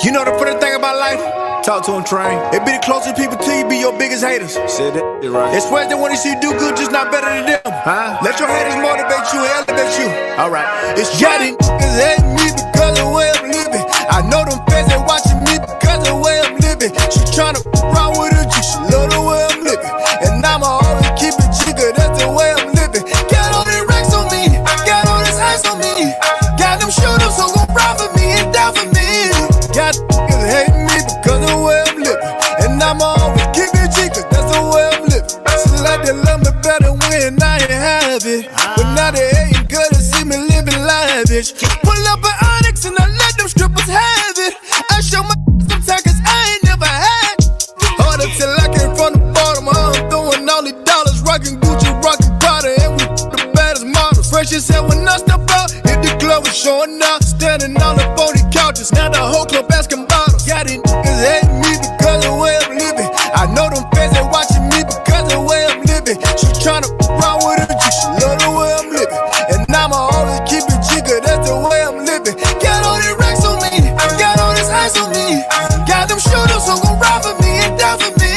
You know the funny thing about life? Talk to him, train. It be the closest people to you be your biggest haters. Said that right. It's swear they want to see you do good, just not better than them. Huh? Let your haters motivate you and elevate you. Alright. It's y'all niggas hate me because of the way I'm living. I know them fans ain't watching me because of the way I'm living. She tryna run with a G, she love the way I'm living. And I'ma always keep it jigger, that's the way I'm living. Got all these racks on me, got all this ice on me. Got them shooters who gon' ride for me and die for me. Got niggas hate me because of the way I'm living. And I'ma always keep it G, cause that's the way I'm living. She like they love me better when I ain't have it. But now they hating good to see me living lavish. Pull up an Onyx and I let them strippers have it. I show my sometimes cause I ain't never had. Hard until I came from the bottom. I'm throwing all these dollars, rockin' Gucci, rockin' Prada, and we the baddest models. Fresh as hell when I step out, hit the club was showing up. Standing on the 40 couches, now the whole club asking bottles. Got these niggas hate me because of the way I'm living. I know them fans ain't watching me because of the way I'm living. She tryna run with a G, she love the way I'm living. And I'ma always keep it jigger, that's the way I'm living. Got all these racks on me, got all this ice on me. Got them shooters who gon' ride for me and die for me.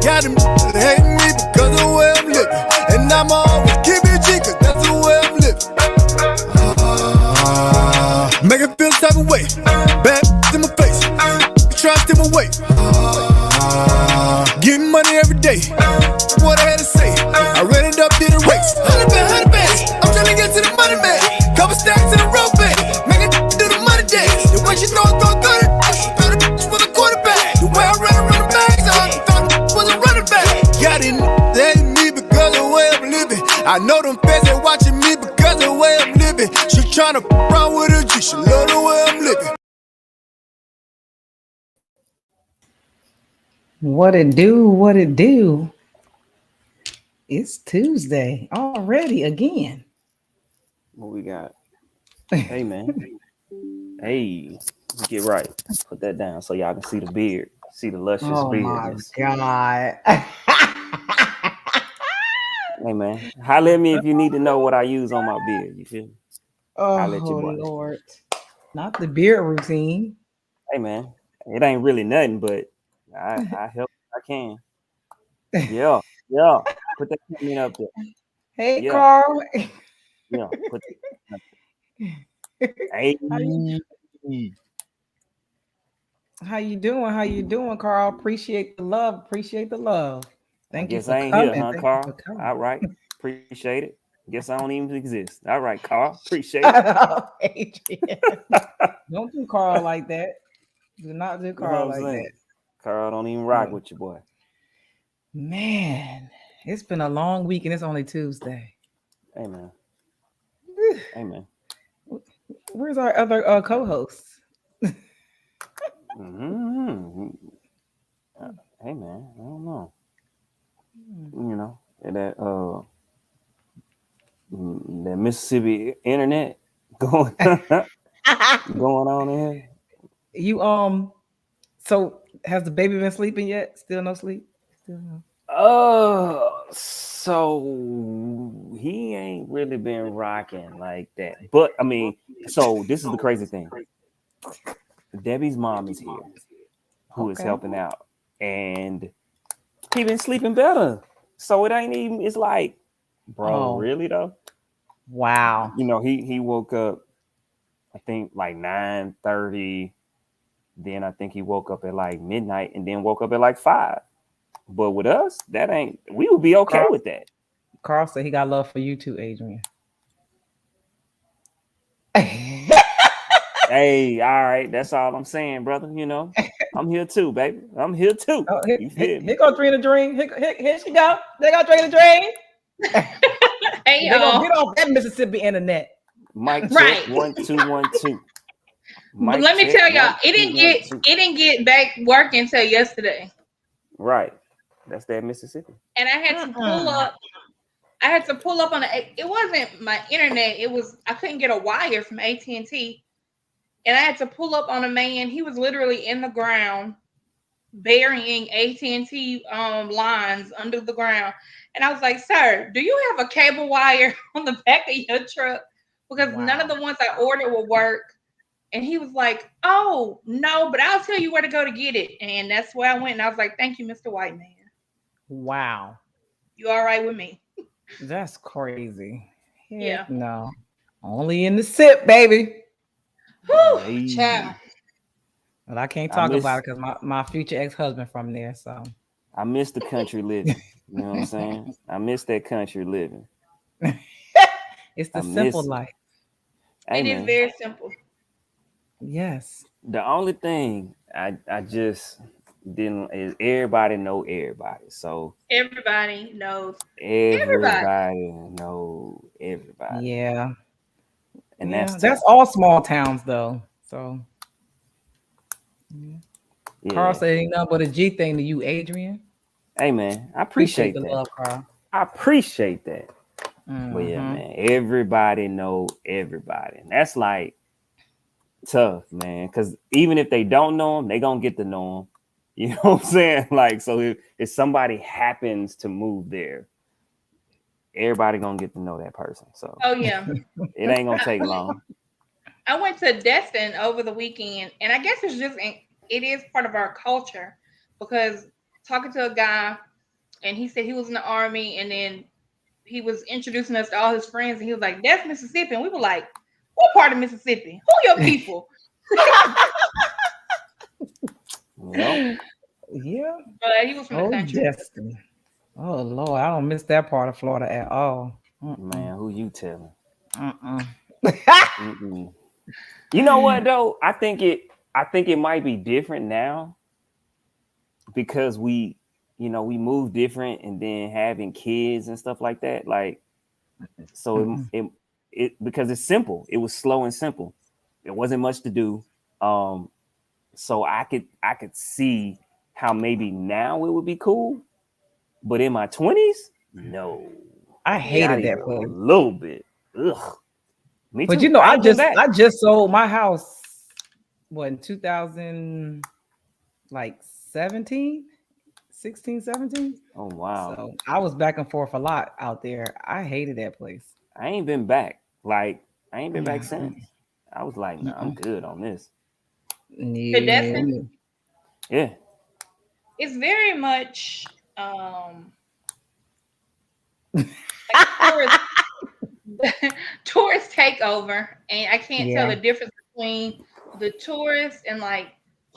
Got them niggas hate me because of the way I'm living. And I'ma always keep it jigger, that's the way I'm living. Make it feel type of way, bad in my face, try to steal my weight. Getting money every day, what I had to say, I ran it up, did a race. 100 bands, I'm tryna get to the money man. Couple stacks in a row bag, make it do the money days. The way she throw it good, throw the for the quarterback. The way I ran around the bags, I thought was a running back. Got it, they hate me because of the way I'm living. I know them fans ain't watching me because of the way I'm living. She tryna run with a G, she love the way I'm living. What it do? What it do? It's Tuesday already again. What we got? Hey, man. Hey, get right. Put that down so y'all can see the beard. See the luscious beard. My God. Hey, man. Holler at me if you need to know what I use on my beard. You feel me? Oh, Lord. Not the beard routine. Hey, man. It ain't really nothing, but I help if I can. Yeah. Put that comment up there. Hey, Carl. Yeah. Put that up there. Hey. How you doing, Carl? Appreciate the love. Thank you for I ain't coming. Here, huh, Carl? All right. Appreciate it. Guess I don't even exist. All right, Carl. Appreciate it. Adrian. Don't do Carl like that. Do not do Carl like that. Carl don't even rock with you, boy. Man, it's been a long week and it's only Tuesday. Hey, man. Hey, man. Where's our other co-hosts? Mm-hmm. Hey, man. I don't know. You know, that Mississippi internet going on in here. You so has the baby been sleeping yet? Still no sleep? Still no. So he ain't really been rocking like that. But I mean, so this is the crazy thing. Debbie's mom is here, who is helping out, and he been sleeping better. So it ain't even. It's like, bro, really though? Wow. You know, he woke up, I think like 9:30. Then I think he woke up at like midnight, and then woke up at like 5. But with us, that ain't. We would be okay with that. Carl said he got love for you too, Adrian. Hey, all right, that's all I'm saying, brother. You know, I'm here too, baby. I'm here too. Here go Drena Dreen. Here she go. They got Drena Dreen. Hey, they gonna get off that Mississippi internet. Mic check 1 2 1 2. But let me tell y'all, it didn't get back working until yesterday. Right, that's that Mississippi. And I had to pull up. I had to pull up on it wasn't my internet. I couldn't get a wire from AT&T. And I had to pull up on a man. He was literally in the ground, burying AT&T lines under the ground. And I was like, sir, do you have a cable wire on the back of your truck? Because none of the ones I ordered will work. And he was like, "Oh, no, but I'll tell you where to go to get it." And that's where I went. And I was like, "Thank you, Mr. White Man. Wow. You all right with me?" That's crazy. Yeah. Heck no. Only in the sip, baby. Whew, Hey. child. But I can't I talk miss- about it because my future ex-husband from there. So I miss the country living. You know what I'm saying? I miss that country living. it's the I simple miss it. life. Hey, It is man, very simple. Yes. the only thing I just didn't is everybody know everybody. So Everybody knows. everybody know everybody. Yeah. And Yeah. that's That's tough. all small towns though. So Carl Yeah. said ain't nothing but a G thing to you, Adrian. Hey, man, I Appreciate appreciate the that. love, Carl. I appreciate that. But yeah, Mhm. man, everybody know everybody. And that's like tough, man. Because even if they don't know them, they gonna get to know them. You know what I'm saying? Like, so if somebody happens to move there, everybody gonna get to know that person. So Oh yeah. it ain't gonna take long. I went to Destin over the weekend, and I guess it is part of our culture because talking to a guy, and he said he was in the army, and then he was introducing us to all his friends, and he was like, "That's Mississippi," and we were like, "What part of Mississippi? Who your people?" Yep. Yeah. But he was from the Oh, country. Destiny. Oh Lord, I don't miss that part of Florida at all. Man, who you telling? Mm-mm. Mm-mm. You know what though? I think it might be different now because we move different and then having kids and stuff like that. Like, so it because it's simple. It was slow and simple. There wasn't much to do. So I could see how maybe now it would be cool, but in my 20s, no. I Not hated even that a place. little bit. Ugh. Me But too. you know, I ain't been back. I just sold my house in 2000 like 17, 16, 17. Oh wow. So I was back and forth a lot out there. I hated that place. I ain't been back. Like I ain't been back Mm-mm. since. I was like, nah, I'm good on this. The Yeah. Destin Yeah. is very much like tourist tourist takeover, and I can't tell Yeah. the difference between the tourists and like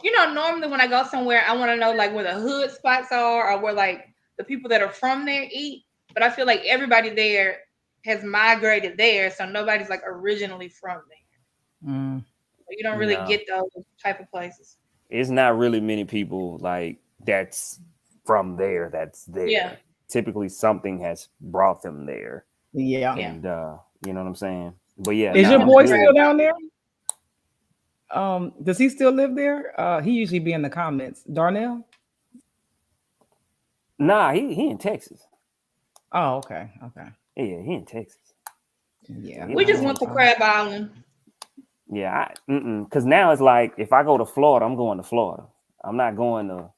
normally when I go somewhere I want to know like where the hood spots are or where like the people that are from there eat, but I feel like everybody there has migrated there, so nobody's like originally from there. Mm. So you don't really No. get those type of places. It's not really many people like that's from there that's there. Yeah. Typically something has brought them there. Yeah. Yeah. And you know what I'm saying? But yeah, Is your nah, I'm boy good. still down there? Does he still live there? He usually be in the comments. Darnell? Nah, he in Texas. Oh, okay. Okay. Yeah, he in Texas. Yeah. He We like just went to full-time. Crab Island. Yeah, because now it's like if I go to Florida, I'm going to Florida. I'm not going to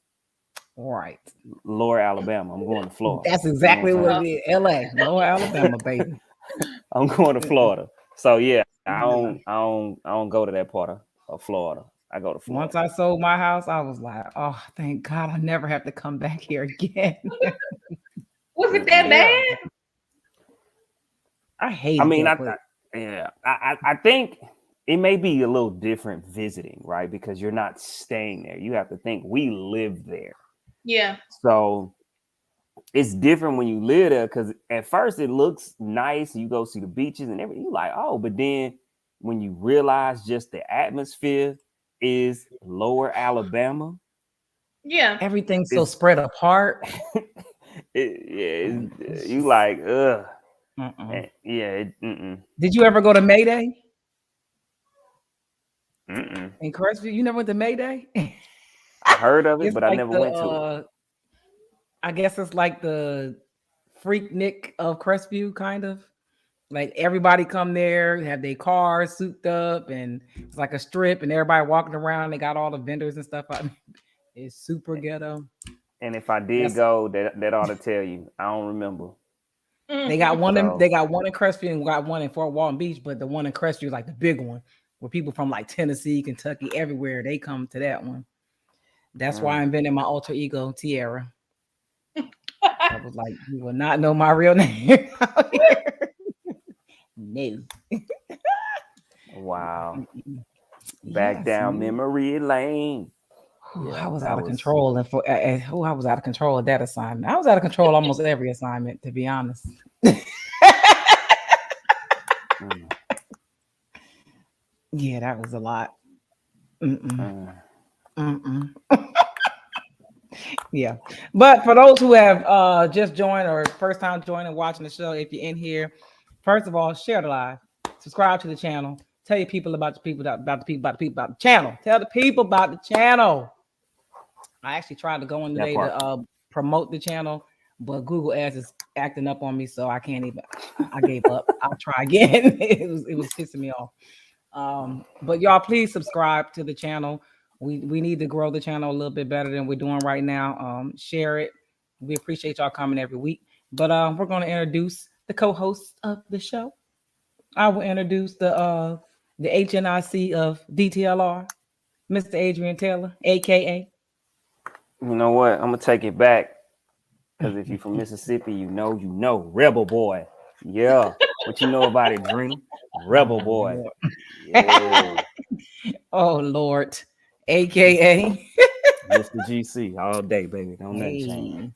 Right. Lower Alabama. I'm going to Florida. That's exactly You know what I'm it is. LA, Lower Alabama, baby. I'm going to Florida. So yeah, I don't go to that part of Florida. I go to Florida. Once I sold my house, I was like, oh, thank God I never have to come back here again. Was it that bad? I hate I mean, that place. I think it may be a little different visiting, right? Because you're not staying there. You have to think we live there. Yeah. So it's different when you live there because at first it looks nice. You go see the beaches and everything. You're like, oh, but then when you realize just the atmosphere is Lower Alabama. Yeah. Everything's so spread apart. You like, ugh. Yeah. Did you ever go to Mayday Mm-mm. in Crestview? You never went to Mayday? I heard of it, It's but I like never went to it. I guess it's like the Freaknik of Crestview, kind of. Like everybody come there, have their cars souped up, and it's like a strip, and everybody walking around. They got all the vendors and stuff. It's super ghetto. And if I did go, that ought to tell you. I don't remember. They got one in Crestview and got one in Fort Walton Beach, but the one in Crestview is like the big one. where people from like Tennessee, Kentucky, everywhere, they come to that one. That's why I invented my alter ego, Tiara. I was like, you will not know my real name out here. No. Wow. Back Yes, down man. memory lane. Ooh, Yeah, I was that out of was- control, and I was out of control of that assignment. I was out of control almost every assignment, to be honest. Yeah, that was a lot. Yeah, but for those who have just joined or first time joining, watching the show, if you're in here, first of all, share the live, subscribe to the channel, tell your people about the people about the channel. Tell the people about the channel. I actually tried to go in today to promote the channel, but Google Ads is acting up on me, so I can't even. I gave up. I'll try again. It was pissing me off. But y'all, please subscribe to the channel. We need to grow the channel a little bit better than we're doing right now. Share it. We appreciate y'all coming every week. But we're going to introduce the co-host of the show. I will introduce the HNIC of DTLR, Mr. Adrian Taylor, aka. You know what? I'm gonna take it back because if you're from Mississippi, you know, Rebel Boy. Yeah, what you know about it, Drena? Rebel Boy. Yeah. Oh Lord, aka Mr. GC all day, baby. Don't nothing change.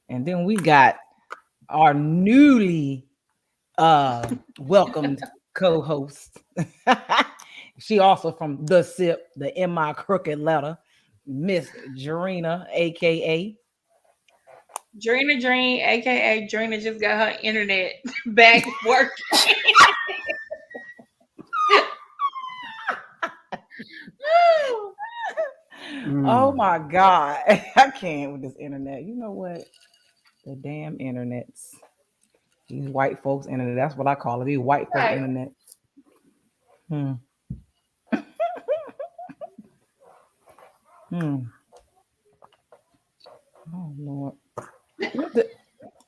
And then we got our newly welcomed co-host. She also from the SIP, the In My Crooked Letter, Miss Drena, aka Dreen, aka Drena, just got her internet back working. Oh my God. I can't with this internet. You know what? The damn internets. These white folks internet. That's what I call it. These white folk internet. Oh Lord.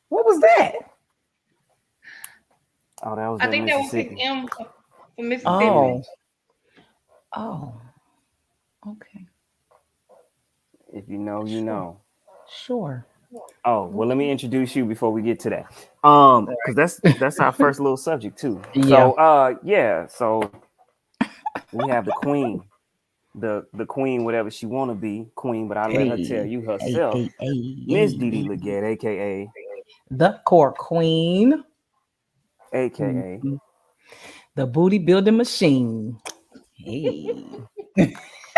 What was that? Oh, that was I think that was his Mississippi. M from Mississippi. Oh. Okay. If you know, you know. Sure. Oh, well, let me introduce you before we get to that. Because that's our first little subject too. Yeah. So we have the queen, the queen, whatever she wanna be, queen, but I let her tell you herself, Miss Didi Legette, aka the core queen, aka the booty building machine. Hey.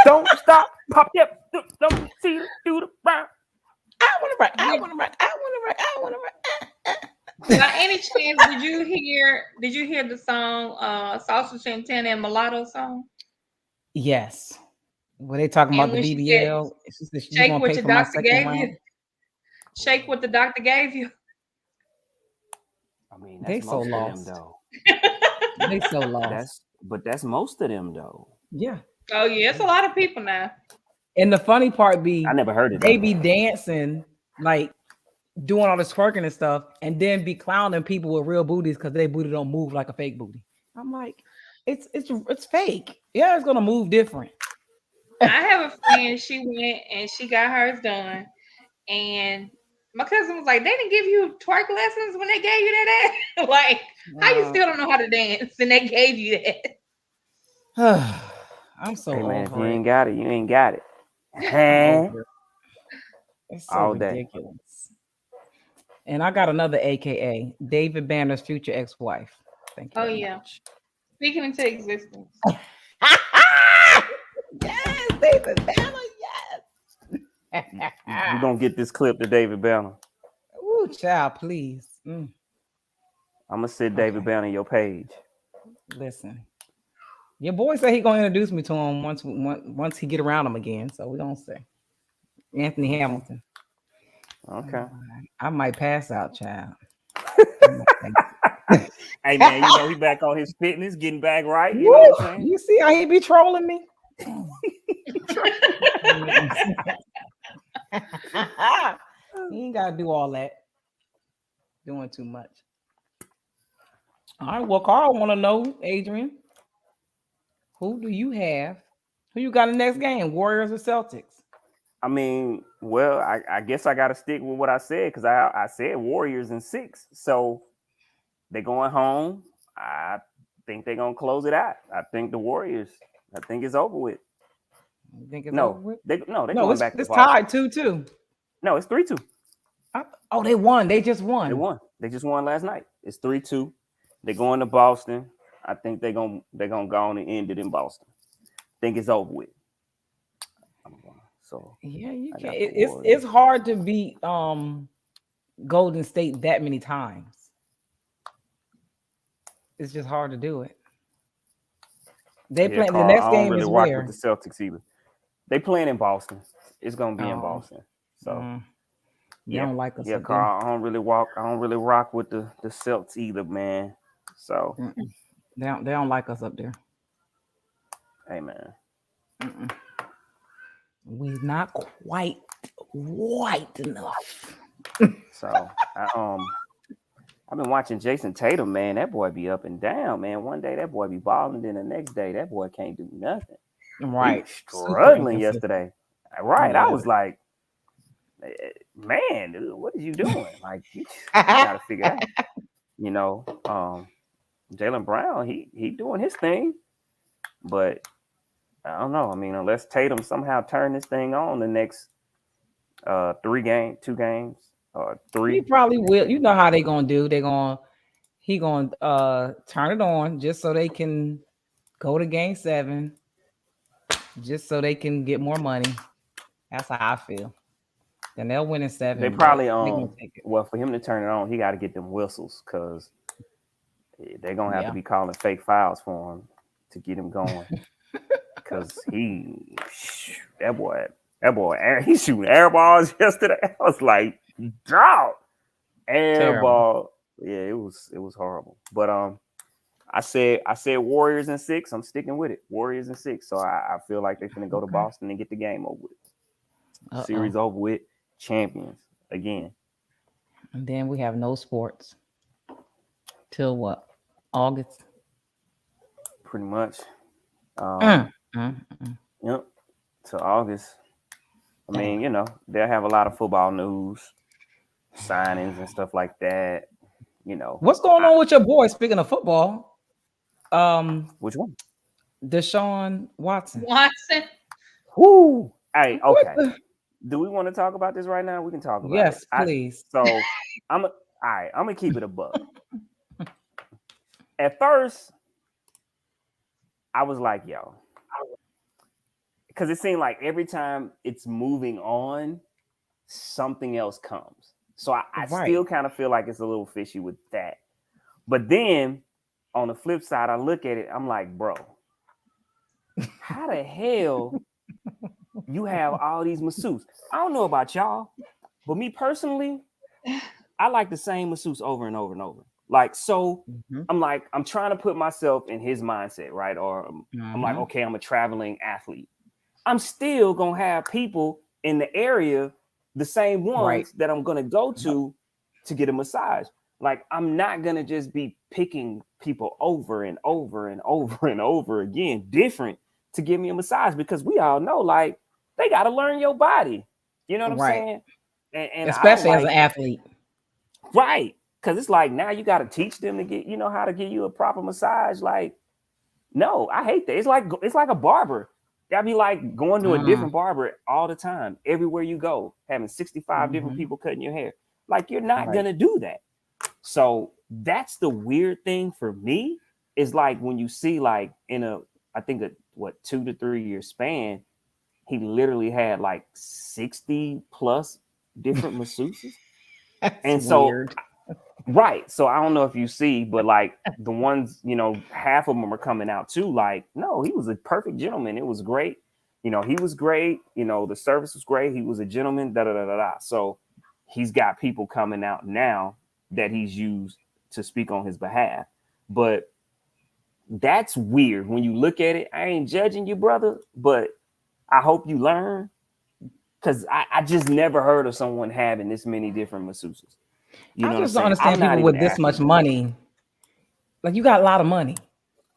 Don't stop, pop up, don't see do the rock. I want to rock. By any chance, did you hear the song Salsa Santana and Mulatto song? Yes. Were they talking And about the when she said, BBL? She said, you shake gonna what pay your for my doctor second gave round? you. Shake what the doctor gave you. I mean, that's They so most of lost. them though. They so lost. That's most of them though. Yeah. Oh yeah, it's a lot of people now. And the funny part be, I never heard it. They be dancing, like doing all this twerking and stuff, and then be clowning people with real booties because their booty don't move like a fake booty. I'm like, it's fake. Yeah, it's gonna move different. I have a friend. She went and she got hers done, and my cousin was like, "They didn't give you twerk lessons when they gave you that ass? Like, how you still don't know how to dance and they gave you that?" I'm so hey man, if over you it. ain't got it, you ain't got it. It's so All ridiculous. Day. And I got another AKA, David Banner's future ex-wife. Thank you. Oh yeah. Much. Speaking into existence. Yes, David Banner, yes. We're gonna get this clip to David Banner. Ooh, child, please. I'm gonna sit David Banner your page. Listen. Your boy said he gonna introduce me to him once he get around him again. So we gonna say Anthony Hamilton. Okay. I might pass out, child. Hey man, you know he back on his fitness, getting back right. You know what I'm saying? You see how he be trolling me? He ain't gotta do all that. Doing too much. All right. Well, Carl want to know, Adrian. Who do you have? Who you got in the next game? Warriors or Celtics? I mean, well, I guess I got to stick with what I said because I said Warriors in 6. So they're going home. I think they're going to close it out. I think the Warriors, I think it's over with. You think it's over with? They're No, going back to it's Boston. tied 2-2. No, it's 3-2. Oh, they won. They just won. They won. They just won last night. It's 3-2. They're going to Boston. I think they're gonna go on and end it in Boston. Think it's over with. So yeah, you can. It's hard to beat Golden State that many times. It's just hard to do it. They play the next I don't game really is rock where? with the Celtics either. They playing in Boston. It's gonna be in Boston. So you don't like us. Yeah, Carl. I don't really rock with the Celtics either, man. So they don't like us up there. Hey, man. We're not quite white enough. So I've been watching Jason Tatum, man. That boy be up and down, man. One day that boy be balling, then the next day that boy can't do nothing. Right. Struggling yesterday. Right. I was like, man, dude, what are you doing? Like, you gotta figure it out. You know, Jaylen Brown, he doing his thing, but I don't know. I mean, unless Tatum somehow turn this thing on the next 2 games, or 3. He probably will. You know how they gonna do. He gonna turn it on just so they can go to game 7, just so they can get more money. That's how I feel. Then they'll win in 7. They probably well, for him to turn it on, he got to get them whistles because they're gonna have to be calling fake fouls for him to get him going. Because that boy, he's shooting air balls yesterday. I was like, dog, air ball. Yeah, it was horrible. But I said Warriors in 6. I'm sticking with it. Warriors in 6. So I feel like they're gonna go to Boston and get the game over with. Series over with. Champions again. And then we have no sports till what? August. Pretty much. Yep. To August. I mean, you know, they'll have a lot of football news, signings and stuff like that. You know. What's going on with your boy? Speaking of football, which one? Deshaun Watson. Whoo! Hey, okay. Do we want to talk about this right now? We can talk about it. Yes, please. I'm gonna keep it a buck. At first, I was like, yo, because it seemed like every time it's moving on, something else comes. So I still kind of feel like it's a little fishy with that. But then on the flip side, I look at it, I'm like, bro, how the hell you have all these masseuses? I don't know about y'all, but me personally, I like the same masseuse over and over and over. Like, so I'm trying to put myself in his mindset, right? Or I'm like, okay, I'm a traveling athlete. I'm still going to have people in the area, the same ones that I'm going to go to get a massage. Like, I'm not going to just be picking people over and over and over and over again, different, to give me a massage, because we all know, like, they got to learn your body. You know what I'm saying? And especially as an athlete. Right. Because it's like, now you got to teach them to get, how to give you a proper massage. Like, no, I hate that. It's like a barber. That'd be like going to a different barber all the time, everywhere you go, having 65 different people cutting your hair. Like, you're not going to do that. So that's the weird thing for me, is like when you see, like, in I think 2 to 3 year span, he literally had like 60 plus different masseuses. And so weird. Right. So I don't know if you see, but like the ones, half of them are coming out too. Like, no, he was a perfect gentleman. It was great. He was great. The service was great. He was a gentleman. So he's got people coming out now that he's used to speak on his behalf. But that's weird when you look at it. I ain't judging you, brother, but I hope you learn, because I just never heard of someone having this many different masseuses. I just don't understand people with this much money. Like, you got a lot of money.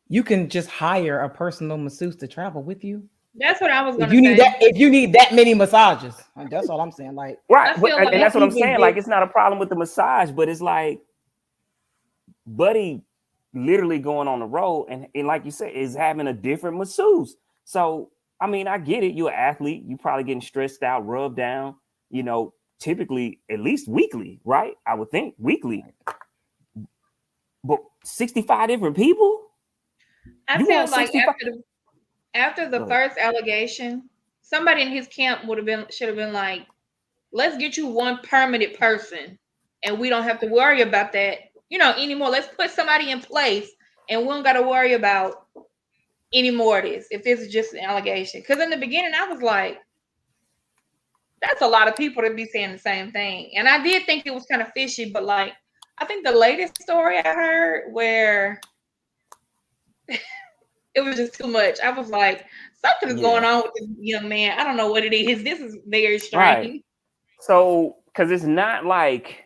you can just hire a personal masseuse to travel with you. That's what I was If gonna you need say. that, if you need that many massages, that's all I'm saying. Like, Right. I feel And like that's what I'm even saying. get- Like, it's not a problem with the massage, but it's like, buddy literally going on the road and like you said, is having a different masseuse. So, I mean, I get it. You're an athlete. You probably getting stressed out, rubbed down, typically at least weekly, right? I would think weekly. But 65 different people? I You feel want like 65? after the Go ahead. first allegation, somebody in his camp should have been like, let's get you one permanent person, and we don't have to worry about that, anymore. Let's put somebody in place, and we don't got to worry about any more of this if this is just an allegation. Because in the beginning, I was like, that's a lot of people to be saying the same thing, and I did think it was kind of fishy. But like, I think the latest story I heard where it was just too much. I was like, something is going on with this young man. I don't know what it is. This is very strange. Right. So, because it's not like,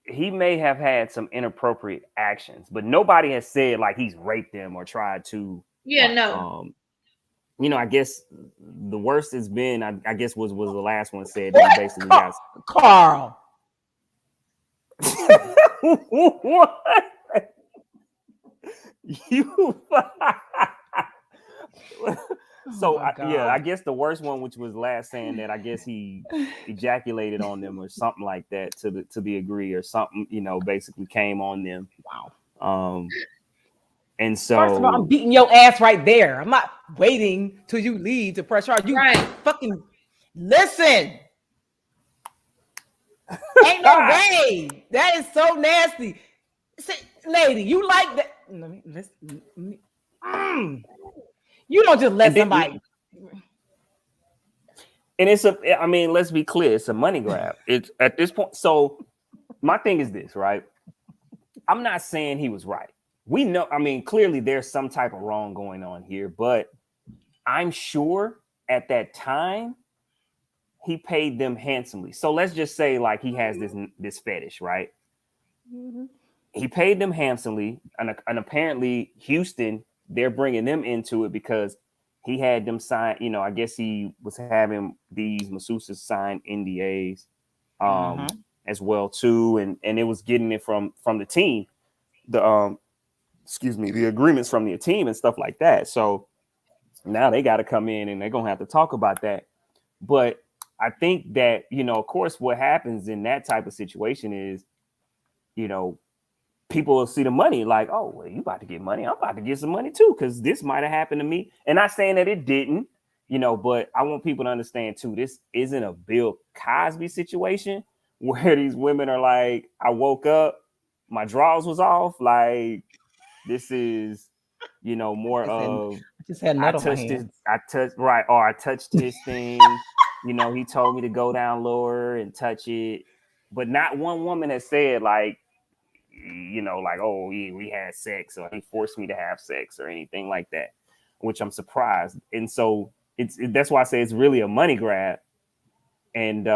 he may have had some inappropriate actions, but nobody has said like he's raped them or tried to. Yeah, no. I guess the worst it's been, I guess was the last one said that he basically got Carl. what? You so I guess the worst one, which was last, saying that I guess he ejaculated on them or something like that to the degree or something, basically came on them. Wow. And so, first of all, I'm beating your ass right there. I'm not waiting till you leave to press charge. You fucking listen. Ain't no way. That is so nasty. Say, lady, you like that? You don't just let somebody. And let's be clear, it's a money grab. It's at this point. So my thing is this, right? I'm not saying he was right. We know, clearly there's some type of wrong going on here, but I'm sure at that time he paid them handsomely. So let's just say like he has this fetish, right? Mm-hmm. He paid them handsomely, and apparently Houston, they're bringing them into it because he had them sign. I guess he was having these masseuses sign NDAs as well too, and it was getting it from the team, the agreements from the team and stuff like that. So now they got to come in and they're gonna have to talk about that. But I think that of course, what happens in that type of situation is, people will see the money like, oh, well, you about to get money. I'm about to get some money too, because this might have happened to me. And not saying that it didn't, but I want people to understand too, this isn't a Bill Cosby situation where these women are like, I woke up, my drawers was off. Like, this is, more of, I touched his thing. He told me to go down lower and touch it. But not one woman has said like, like, oh, yeah, we had sex or he forced me to have sex or anything like that, which I'm surprised. And so that's why I say it's really a money grab. And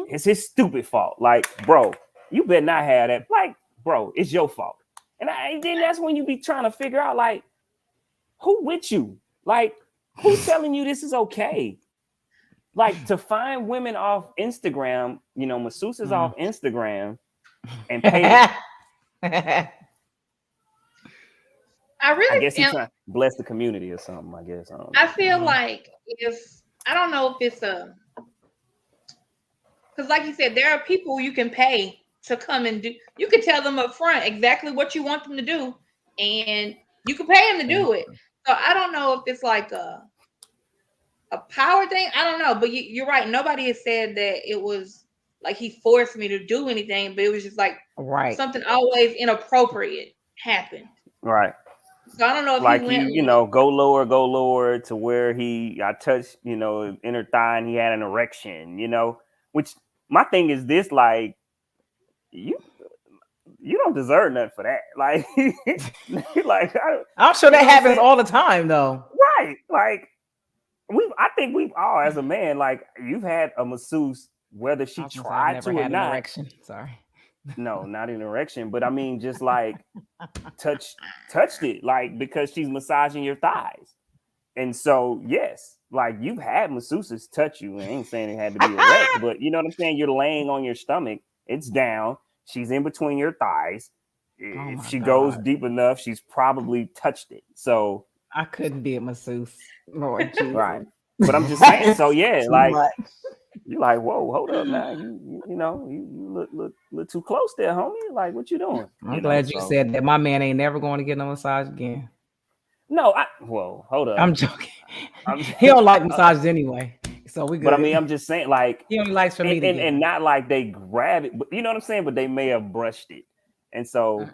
it's his stupid fault. Like, bro, you better not have that. Like, bro, it's your fault. And then that's when you be trying to figure out, like, who with you? Like, who telling you this is okay? Like, to find women off Instagram, masseuses off Instagram and pay them. I guess he's trying to bless the community or something. I guess I feel like I don't know if it's because like you said, there are people you can pay to come and do. You can tell them up front exactly what you want them to do, and you can pay them to do it. So I don't know if it's like a power thing. I don't know, but you're right. Nobody has said that it was like he forced me to do anything, but it was just like something always inappropriate happened. Right. So I don't know if like he went go lower to where I touched, inner thigh and he had an erection, which my thing is this, like, you don't deserve nothing for that. Like, like I'm sure that happens all the time though. Right. Like, I think we've all, as a man, like, you've had a masseuse, whether she tried to or not. Sorry. No, not an erection, but I mean just like touched it, like because she's massaging your thighs. And so, yes, like you've had masseuses touch you. I ain't saying it had to be erect, but you know what I'm saying? You're laying on your stomach, it's down, she's in between your thighs. If she goes deep enough, she's probably touched it. So I couldn't be a masseuse, Lord Jesus. Right. But I'm just saying, so yeah, like much. you're like, whoa, hold up now. You know, you look too close there, homie. Like, what you doing? I'm glad you said that. My man ain't never going to get no massage again. No, hold up. I'm joking. He don't like massages anyway. So we good. But I mean, I'm just saying, like, he only likes for me to get and not like they grab it, but you know what I'm saying? But they may have brushed it. And so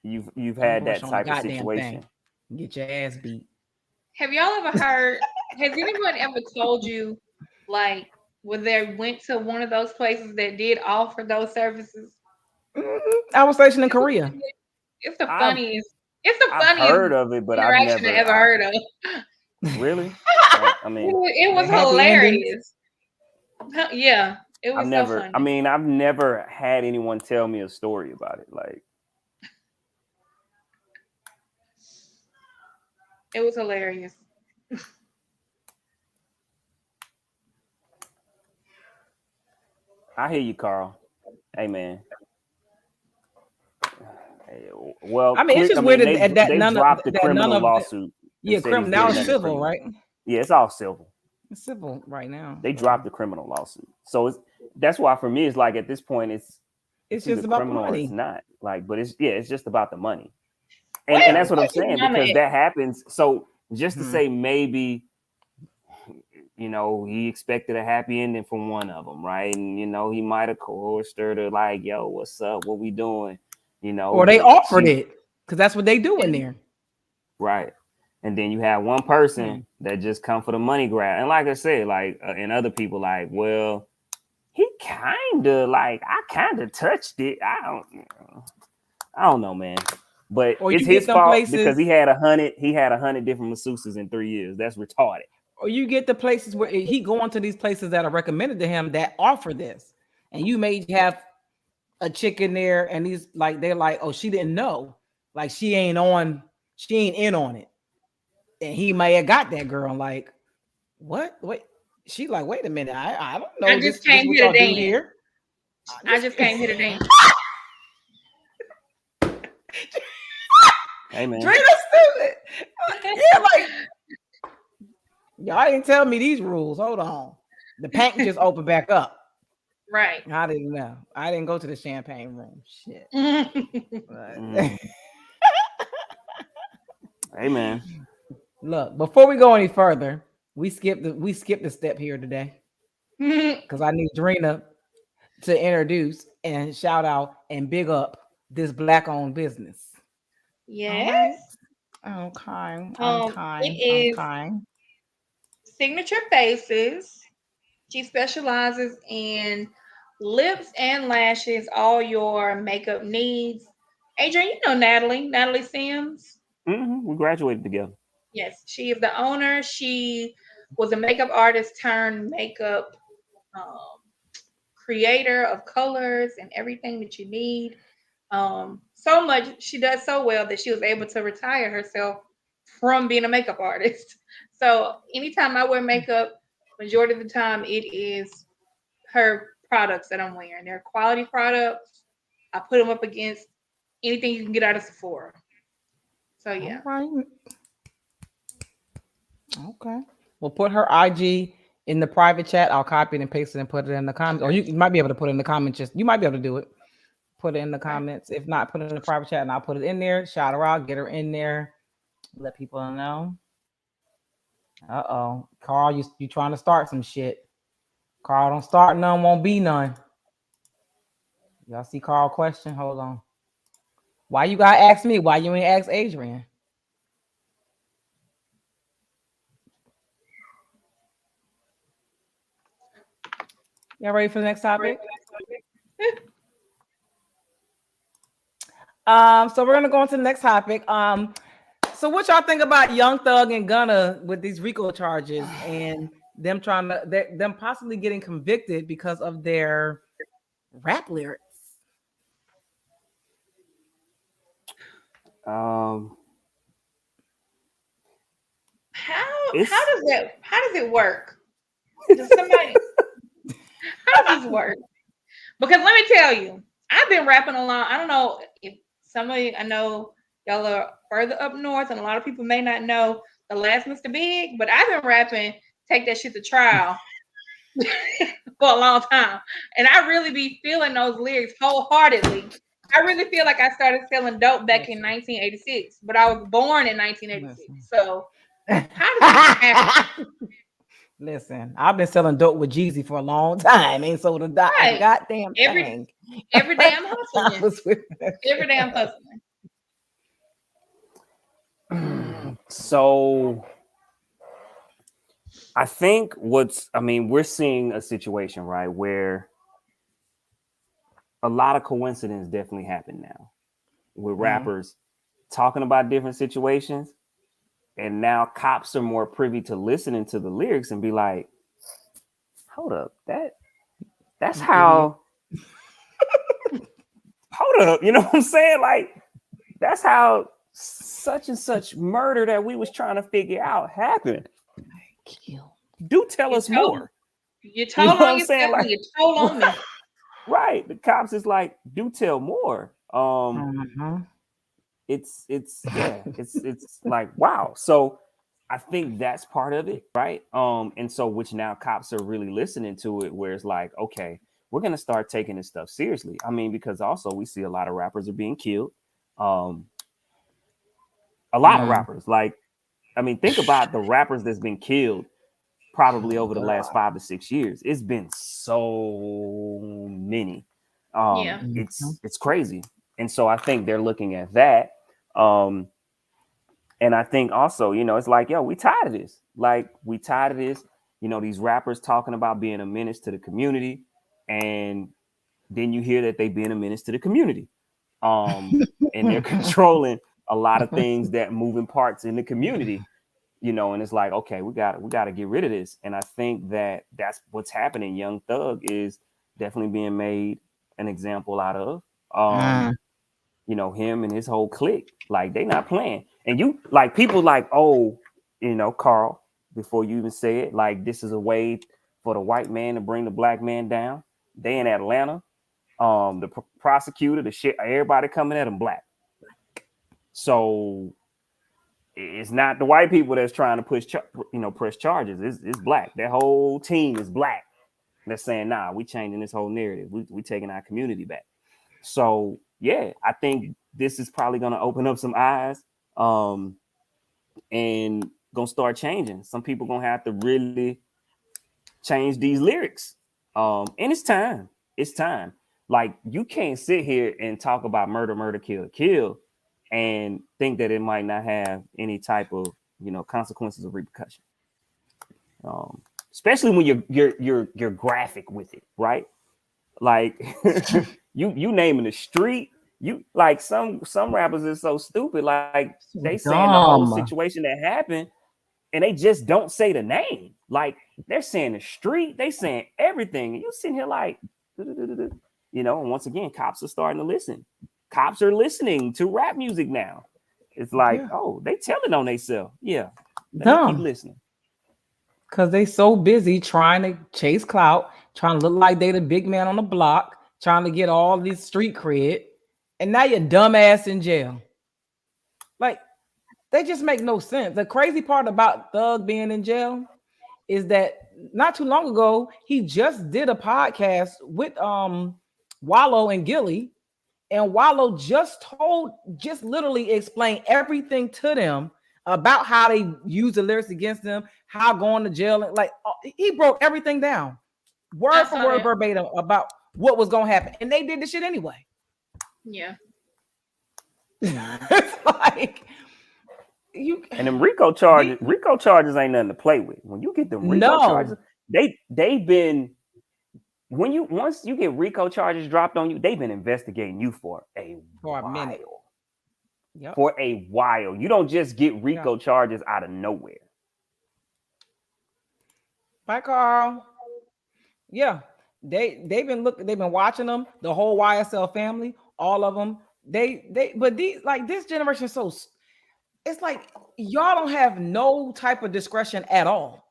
you've had that type of situation. Get your ass beat. Have y'all ever heard? Has anyone ever told you, like, when they went to one of those places that did offer those services? I was stationed in Korea. It's the funniest. It's the funniest. I've heard of it, but I've never ever heard of. Really? I mean, it was hilarious. Yeah, it was so funny. I mean, I've never had anyone tell me a story about it. Like, it was hilarious. I hear you, Carl. Hey, man. Well, I mean, it's just weird that they dropped the criminal lawsuit. Yeah, now it's civil, right? Yeah, it's all civil. It's civil right now. They dropped the criminal lawsuit, so that's why for me it's like at this point it's just about the money. It's not like, but it's just about the money, and that's what I'm saying because that happens. So just to say maybe, you know, he expected a happy ending from one of them, right? And you know he might have coerced her to like, yo, what's up? What we doing? You know, or they offered it because that's what they do in there, right? And then you have one person that just come for the money grab, and like I said, like and other people like, well, he kind of like I kind of touched it. I don't know, man. But it's his fault because he had 100 different masseuses in 3 years. That's retarded. Or you get the places where he going to these places that are recommended to him that offer this, and you may have a chick in there, and he's like, they're like, oh, she didn't know, like she ain't in on it, and he may have got that girl. Like, what? Wait, she like, wait a minute, I don't know. I just came here to dance. I just came here to dance. Hey man, Drena stupid. Yeah, like y'all didn't tell me these rules. Hold on, the paint just opened back up. Right. I didn't know. I didn't go to the champagne room. Shit. Hey man. Look, before we go any further, we skipped a step here today. Because I need Drena to introduce and shout out and big up this Black-owned business. Yes. Okay. It is Signature Faces. She specializes in lips and lashes, all your makeup needs. Adrian, you know Natalie Sims. We graduated together. Yes, she is the owner. She was a makeup artist turned makeup creator of colors and everything that you need. So much, she does so well that she was able to retire herself from being a makeup artist. So anytime I wear makeup, majority of the time it is her products that I'm wearing. They're quality products. I put them up against anything you can get out of Sephora. So yeah. All right. Okay. We'll put her IG in the private chat. I'll copy it and paste it and put it in the comments. Or you might be able to put it in the comments. You might be able to do it. Put it in the comments. If not, put it in the private chat and I'll put it in there. Shout her out. Get her in there. Let people know. Uh-oh. Carl, you trying to start some shit. Carl, don't start none, won't be none. Y'all see Carl question? Hold on. Why you gotta ask me? Why you ain't ask Adrian? Y'all ready for the next topic? So we're gonna go on to the next topic. So what y'all think about Young Thug and Gunna with these RICO charges and them them possibly getting convicted because of their rap lyrics? Um, How it's does it work? Does somebody how does this work? Because let me tell you, I've been rapping along. I don't know if somebody I know y'all are further up north, and a lot of people may not know the last Mr. Big, but I've been rapping Take That Shit to Trial for a long time. And I really be feeling those lyrics wholeheartedly. I really feel like I started selling dope back in 1986, but I was born in 1986. So how does this happen? Listen, I've been selling dope with Jeezy for a long time. Ain't sold a Right. goddamn Every thing. every day I'm I hustling. was with Every day I'm hustling. so. I think we're seeing a situation, right, where a lot of coincidence definitely happen now with rappers talking about different situations. And now cops are more privy to listening to the lyrics and be like, hold up, that's You how, hold up, you know what I'm saying? Like, that's how such and such murder that we was trying to figure out happened. Do tell us more. You You know told what on I'm saying? yourself and you told on me. Right. The cops is like, do tell more. It's like, wow. So I think that's part of it, right? And so which now cops are really listening to it, where it's like, okay, we're gonna start taking this stuff seriously. I mean, because also we see a lot of rappers are being killed. A lot of rappers, like, I mean, think about the rappers that's been killed probably over the last 5 to 6 years. It's been so many. Yeah. It's crazy. And so I think they're looking at that. And I think also, it's like, yo, we tired of this. Like, we tired of this. These rappers talking about being a menace to the community, and then you hear that they being a menace to the community. And they're controlling a lot of things that moving parts in the community. And it's like, okay, we got to get rid of this. And I think that that's what's happening. Young Thug is definitely being made an example out of. Him and his whole clique, like, they not playing. And you, like, people like, oh, Carl, before you even say it, like, this is a way for the white man to bring the black man down. They in Atlanta, the prosecutor, the shit, everybody coming at him black. So it's not the white people that's trying to press charges. It's black. That whole team is black. They're saying, nah, we changing this whole narrative. We taking our community back. So yeah, I think this is probably gonna open up some eyes, and gonna start changing. Some people gonna have to really change these lyrics. And it's time. It's time. Like, you can't sit here and talk about murder, murder, kill, kill, and think that it might not have any type of consequences or repercussion. Especially when you're graphic with it, right? Like, you naming the street. You, like, some rappers is so stupid. Like, they saying the whole situation that happened, and they just don't say the name. Like, they're saying the street, they saying everything, and you sitting here like, and once again, cops are starting to listen. Cops are listening to rap music now. It's like, oh, they telling on themselves. Yeah, let me keep listening. Because they so busy trying to chase clout, trying to look like they the big man on the block, trying to get all this street cred, and now you're dumbass in jail. Like, they just make no sense. The crazy part about Thug being in jail is that not too long ago, he just did a podcast with Wallow and Gilly, and Wallow just literally explained everything to them about how they use the lyrics against them, how going to jail, and like, he broke everything down, word for word, verbatim, about what was gonna happen, and they did the shit anyway. Yeah. It's like, and them RICO charges ain't nothing to play with. When you get them RICO charges, they've been, once you get RICO charges dropped on you, they've been investigating you for a minute. Yep. For a while. You don't just get RICO charges out of nowhere. Bye, Carl. Yeah, they've been watching them, the whole YSL family, all of them, but these like this generation is so it's like y'all don't have no type of discretion at all.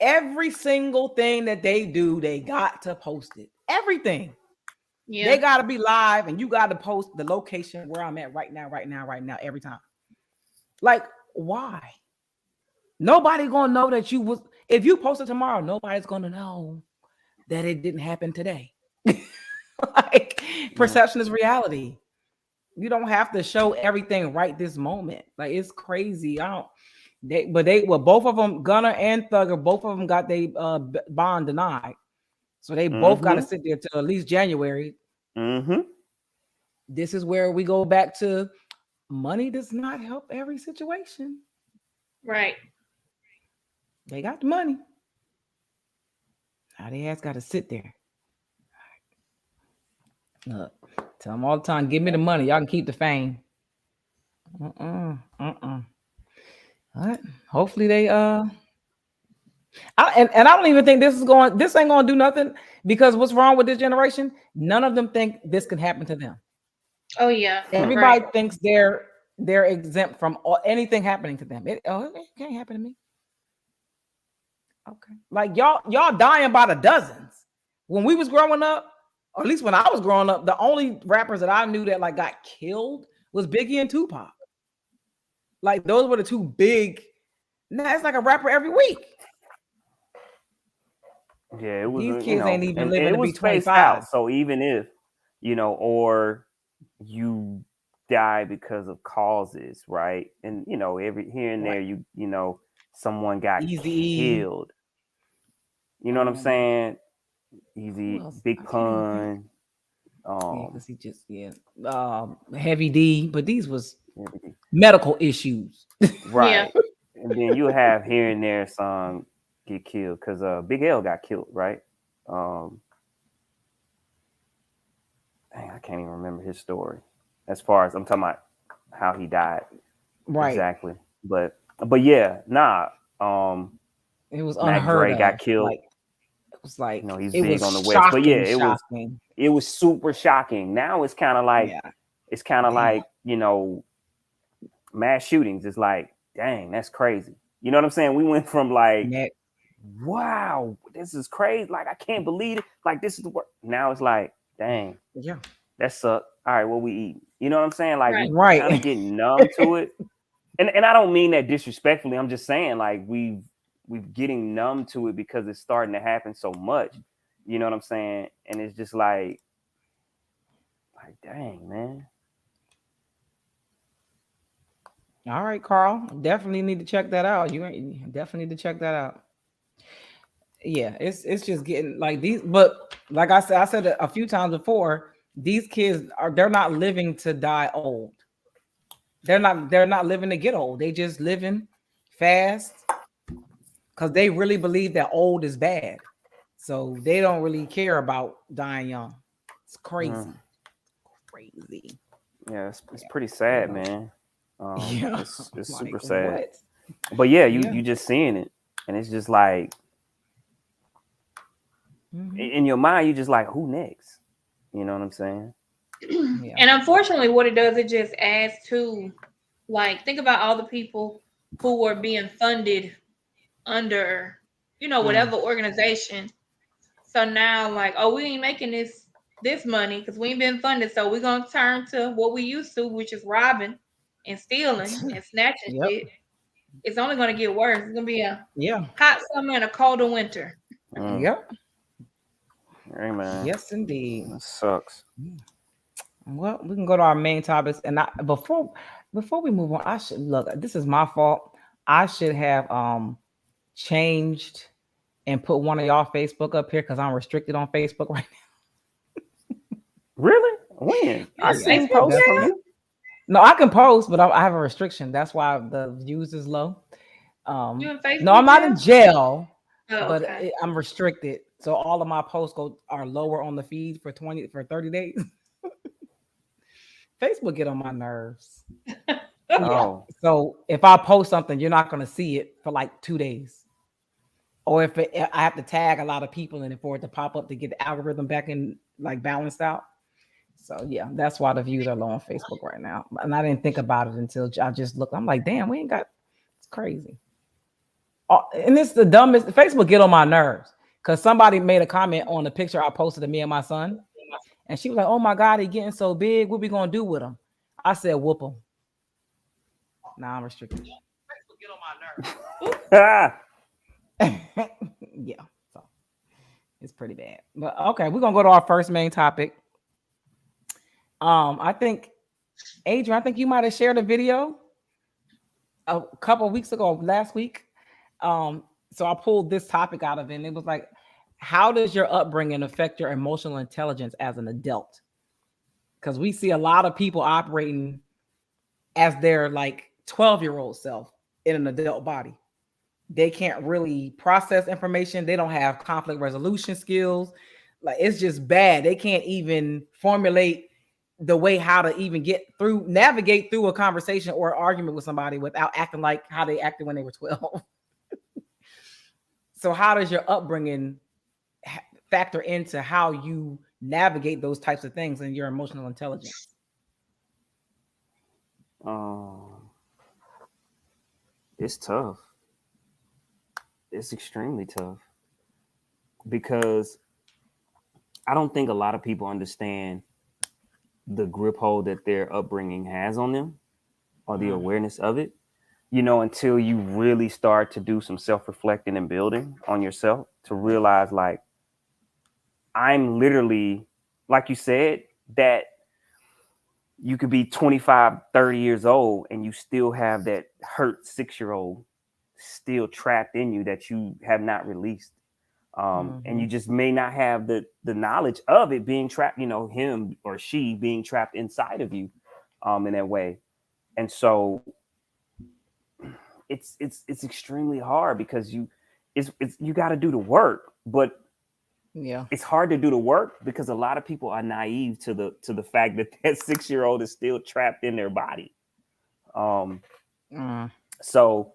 Every single thing that they do, they got to post it. Everything. Yeah. They got to be live, and you got to post the location where I'm at right now, every time. Like, why? Nobody gonna know that you was. If you post it tomorrow, nobody's gonna know that it didn't happen today. Like, perception is reality. You don't have to show everything right this moment. Like, it's crazy. Both of them, Gunna and Thugger, both of them got their bond denied. So they both got to sit there till at least January. This is where we go back to money does not help every situation. Right. They got the money. Now they ass got to sit there. Look, tell them all the time, give me the money. Y'all can keep the fame. What? Hopefully they and I don't even think this ain't gonna do nothing, because what's wrong with this generation? None of them think this can happen to them. Oh yeah. Everybody thinks they're exempt from anything happening to them. It can't happen to me. Okay. Like y'all dying by the dozens. When we was growing up, or at least when I was growing up, the only rappers that I knew that like got killed was Biggie and Tupac. Like those were the two big. Now it's like a rapper every week. Yeah, it was. These kids ain't even living to be 25. Out, so even if or you die because of causes, right? And every here and there, someone got killed. You know what I'm saying? Easy, Big Pun. Because he just Heavy D, but these was medical issues, right? Yeah. And then you have here and there some get killed because Big L got killed, right? Dang, I can't even remember his story. As far as I'm talking about how he died, right? Exactly, but yeah, it was Mac unheard Dre of. got killed. Like, it was like he's it big was on the shocking, West, but yeah, shocking. It was super shocking. Now it's kind of like like mass shootings. It's like, dang, that's crazy. You know what I'm saying? We went from like, wow, this is crazy. Like, I can't believe it. Like, this is the work. Now it's like, dang, that sucked. All right, what we eat? You know what I'm saying? Like, we kind of getting numb to it. And I don't mean that disrespectfully. I'm just saying, like, we've getting numb to it because it's starting to happen so much. You know what I'm saying? And it's just like dang, man. All right, Carl. Definitely need to check that out. You definitely need to check that out. Yeah, it's just getting like these, but like I said a few times before, these kids they're not living to die old. They're not living to get old. They just living fast because they really believe that old is bad. So they don't really care about dying young. It's crazy. Crazy. Yeah, it's pretty sad, man. It's like, super sad. What? But yeah, you just seeing it, and it's just like in your mind, you just like, who next? You know what I'm saying? And unfortunately, what it does, it just adds to, like, think about all the people who were being funded under, whatever organization. So now, like, oh, we ain't making this money because we ain't been funded. So we're gonna turn to what we used to, which is robbing and stealing and snatching shit. It's only gonna get worse. It's gonna be a hot summer and a colder winter. Yep. Hey, man. Yes, indeed. That sucks. Well, we can go to our main topics, and before we move on, I should look. This is my fault. I should have changed and put one of y'all Facebook up here because I'm restricted on Facebook right now. Really? When? I seen posts from you. No, I can post, but I have a restriction. That's why the views is low. No, I'm not in jail, but I'm restricted. So all of my posts are lower on the feed for 30 days. Facebook get on my nerves. So if I post something, you're not going to see it for like 2 days. Or if I have to tag a lot of people in it for it to pop up to get the algorithm back in, like, balanced out. So yeah, that's why the views are low on Facebook right now. And I didn't think about it until I just looked. I'm like, damn, we ain't got. It's crazy. And it's the dumbest. Facebook get on my nerves because somebody made a comment on the picture I posted of me and my son, and she was like, "Oh my God, he getting so big. What we gonna do with him?" I said, "Whoop him." Nah, I'm restricted. Facebook get on my nerves. Yeah, so it's pretty bad. But okay, we're gonna go to our first main topic. I think Adrian, I think you might have shared a video a couple of weeks ago, last week. So I pulled this topic out of it, and it was like, how does your upbringing affect your emotional intelligence as an adult? Because we see a lot of people operating as their like 12-year-old self in an adult body. They can't really process information. They don't have conflict resolution skills. Like it's just bad. They can't even formulate the way how to even navigate through a conversation or an argument with somebody without acting like how they acted when they were 12. So how does your upbringing factor into how you navigate those types of things and your emotional intelligence? It's tough. It's extremely tough because I don't think a lot of people understand the grip hold that their upbringing has on them or the awareness of it, until you really start to do some self-reflecting and building on yourself to realize like, I'm literally, like you said, that you could be 25, 30 years old and you still have that hurt 6-year-old still trapped in you that you have not released. And you just may not have the knowledge of it being trapped, him or she being trapped inside of you in that way. And so it's extremely hard because you got to do the work, but yeah, it's hard to do the work because a lot of people are naive to the fact that 6-year-old is still trapped in their body. So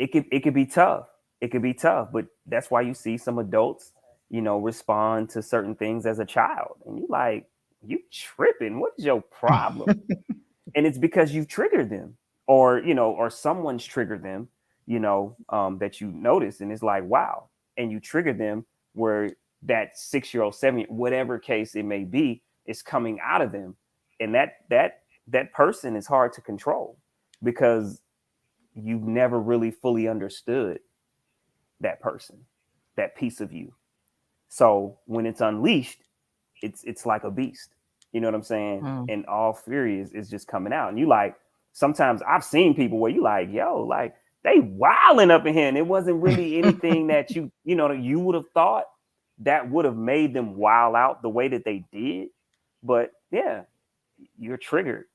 it could be tough. It could be tough, but that's why you see some adults, respond to certain things as a child, and you like, you tripping? What is your problem? And it's because you've triggered them, or someone's triggered them, that you notice, and it's like, wow, and you trigger them where that 6-year-old, 7, whatever case it may be, is coming out of them, and that person is hard to control because you've never really fully understood that person, that piece of you. So when it's unleashed, it's like a beast. You know what I'm saying? And all fury is just coming out. And you like, sometimes I've seen people where you like, yo, like they wilding up in here, and it wasn't really anything that you would have thought that would have made them wild out the way that they did. But yeah, you're triggered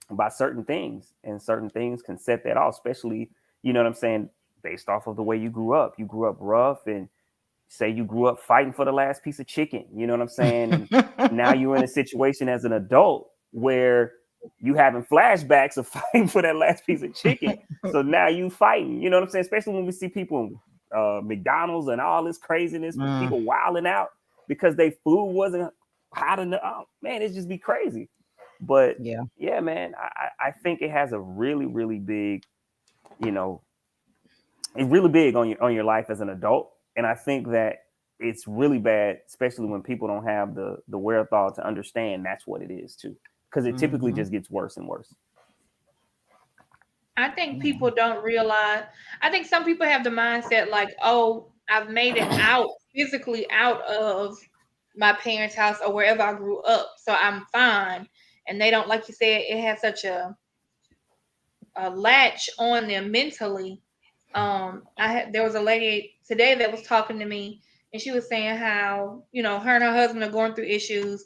by certain things, and certain things can set that off, especially, you know what I'm saying, based off of the way you grew up. You grew up rough, and say you grew up fighting for the last piece of chicken, you know what I'm saying? And now you're in a situation as an adult where you having flashbacks of fighting for that last piece of chicken. So now you fighting, you know what I'm saying? Especially when we see people in McDonald's and all this craziness, people wilding out because their food wasn't hot enough. Oh, man, it just be crazy. But yeah, man, I think it has a really, really big, it's really big on your life as an adult. And I think that it's really bad, especially when people don't have the wherewithal to understand that's what it is too, because it typically just gets worse and worse. I think people don't realize. I think some people have the mindset like, oh, I've made it out physically out of my parents' house or wherever I grew up, so I'm fine. And they don't, like you said, it has such a latch on them mentally. There was a lady today that was talking to me, and she was saying how, her and her husband are going through issues,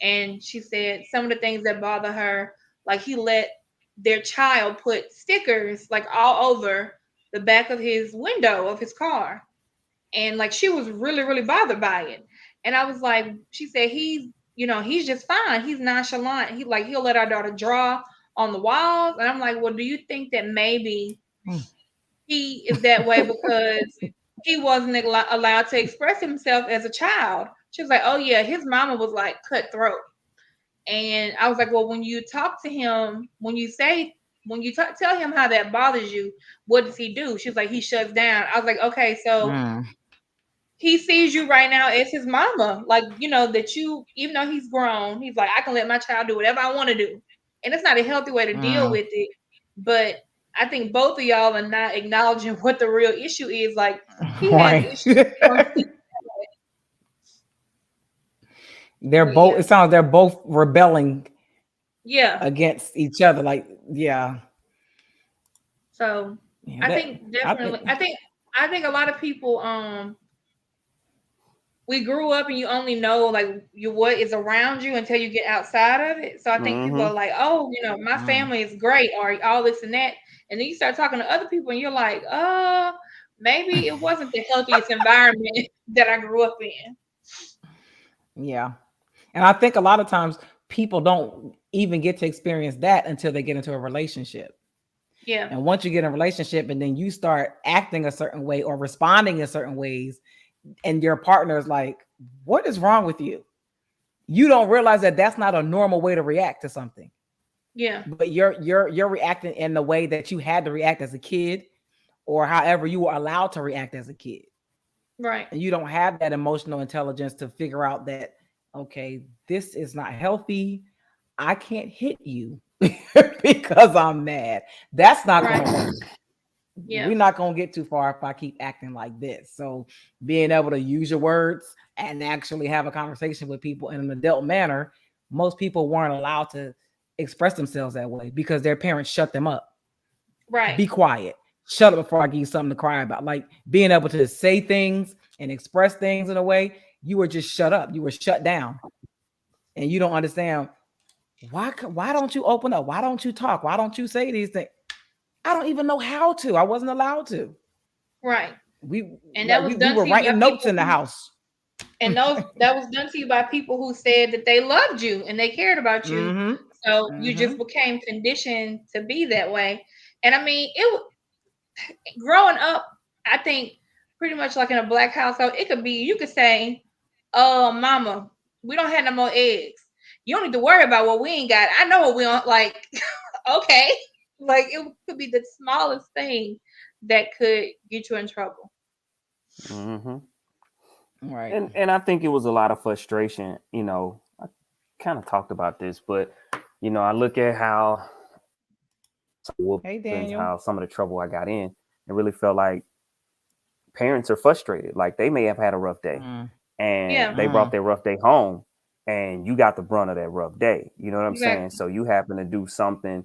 and she said some of the things that bother her, like he let their child put stickers like all over the back of his window of his car, and like she was really, really bothered by it. And I was like, she said he's just fine, he's nonchalant, he'll let our daughter draw on the walls. And I'm like, well, do you think that maybe he is that way because he wasn't allowed to express himself as a child? She was like, oh yeah, his mama was like cutthroat. And I was like, well, when you talk to him, when you tell him how that bothers you, what does he do? She's like, he shuts down. I was like, okay, so he sees you right now as his mama. Like, that you, even though he's grown, he's like, I can let my child do whatever I want to do. And it's not a healthy way to deal with it. But I think both of y'all are not acknowledging what the real issue is. Like, he has issues. They're both, it sounds like they're both rebelling against each other. Like, So I think definitely, I think a lot of people, we grew up and you only know like what is around you until you get outside of it. So I think people are like, oh, my family is great, or all this and that. And then you start talking to other people and you're like, maybe it wasn't the healthiest environment that I grew up in. Yeah. And I think a lot of times people don't even get to experience that until they get into a relationship. Yeah. And once you get in a relationship and then you start acting a certain way or responding in certain ways, and your partner is like, what is wrong with you? You don't realize that that's not a normal way to react to something. Yeah. But you're reacting in the way that you had to react as a kid, or however you were allowed to react as a kid. Right. And you don't have that emotional intelligence to figure out that, okay, this is not healthy. I can't hit you because I'm mad. That's not going to work. Yeah. We're not going to get too far if I keep acting like this. So being able to use your words and actually have a conversation with people in an adult manner, most people weren't allowed to express themselves that way because their parents shut them up. Right. Be quiet. Shut up before I give you something to cry about. Like being able to say things and express things in a way, you were just shut up. You were shut down. And you don't understand, why don't you open up? Why don't you talk? Why don't you say these things? I don't even know how to. I wasn't allowed to. Right. We were writing notes in the house. And that was done to you by people who said that they loved you and they cared about you. Mm-hmm. So you just became conditioned to be that way. And I mean, growing up, I think pretty much like in a Black household, it could be, you could say, oh, mama, we don't have no more eggs. You don't need to worry about what we ain't got. I know what we don't like. Okay. Like it could be the smallest thing that could get you in trouble. Mm-hmm. Right. And I think it was a lot of frustration. I kind of talked about this, but I look at how how some of the trouble I got in, and really felt like parents are frustrated. Like they may have had a rough day, and they brought their rough day home, and you got the brunt of that rough day. You know what I'm saying? So you happen to do something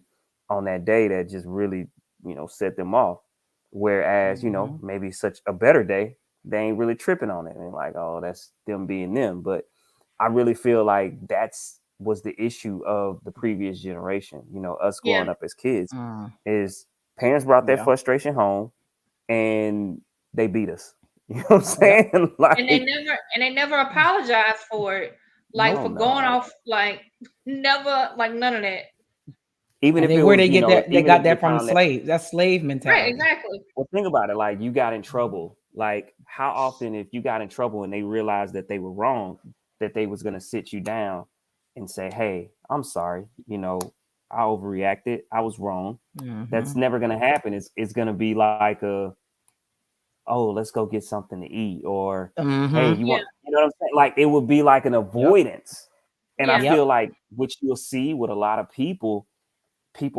on that day that just really, set them off. Whereas, maybe such a better day, they ain't really tripping on it. And like, oh, that's them being them. But I really feel like was the issue of the previous generation. Us growing up as kids, is parents brought that frustration home and they beat us. You know what I'm saying? Yep. Like, and they never apologized for it. Like for going off, like never, like none of that. Even if where they get that, they got that from the slaves. That's slave mentality. Right, exactly. Well, think about it. Like you got in trouble. Like how often, if you got in trouble and they realized that they were wrong, that they was gonna sit you down and say, "Hey, I'm sorry. I overreacted. I was wrong." Mm-hmm. That's never gonna happen. It's gonna be like oh, let's go get something to eat, or hey, you want, you know what I'm saying? Like it would be like an avoidance. And I feel like what you'll see with a lot of people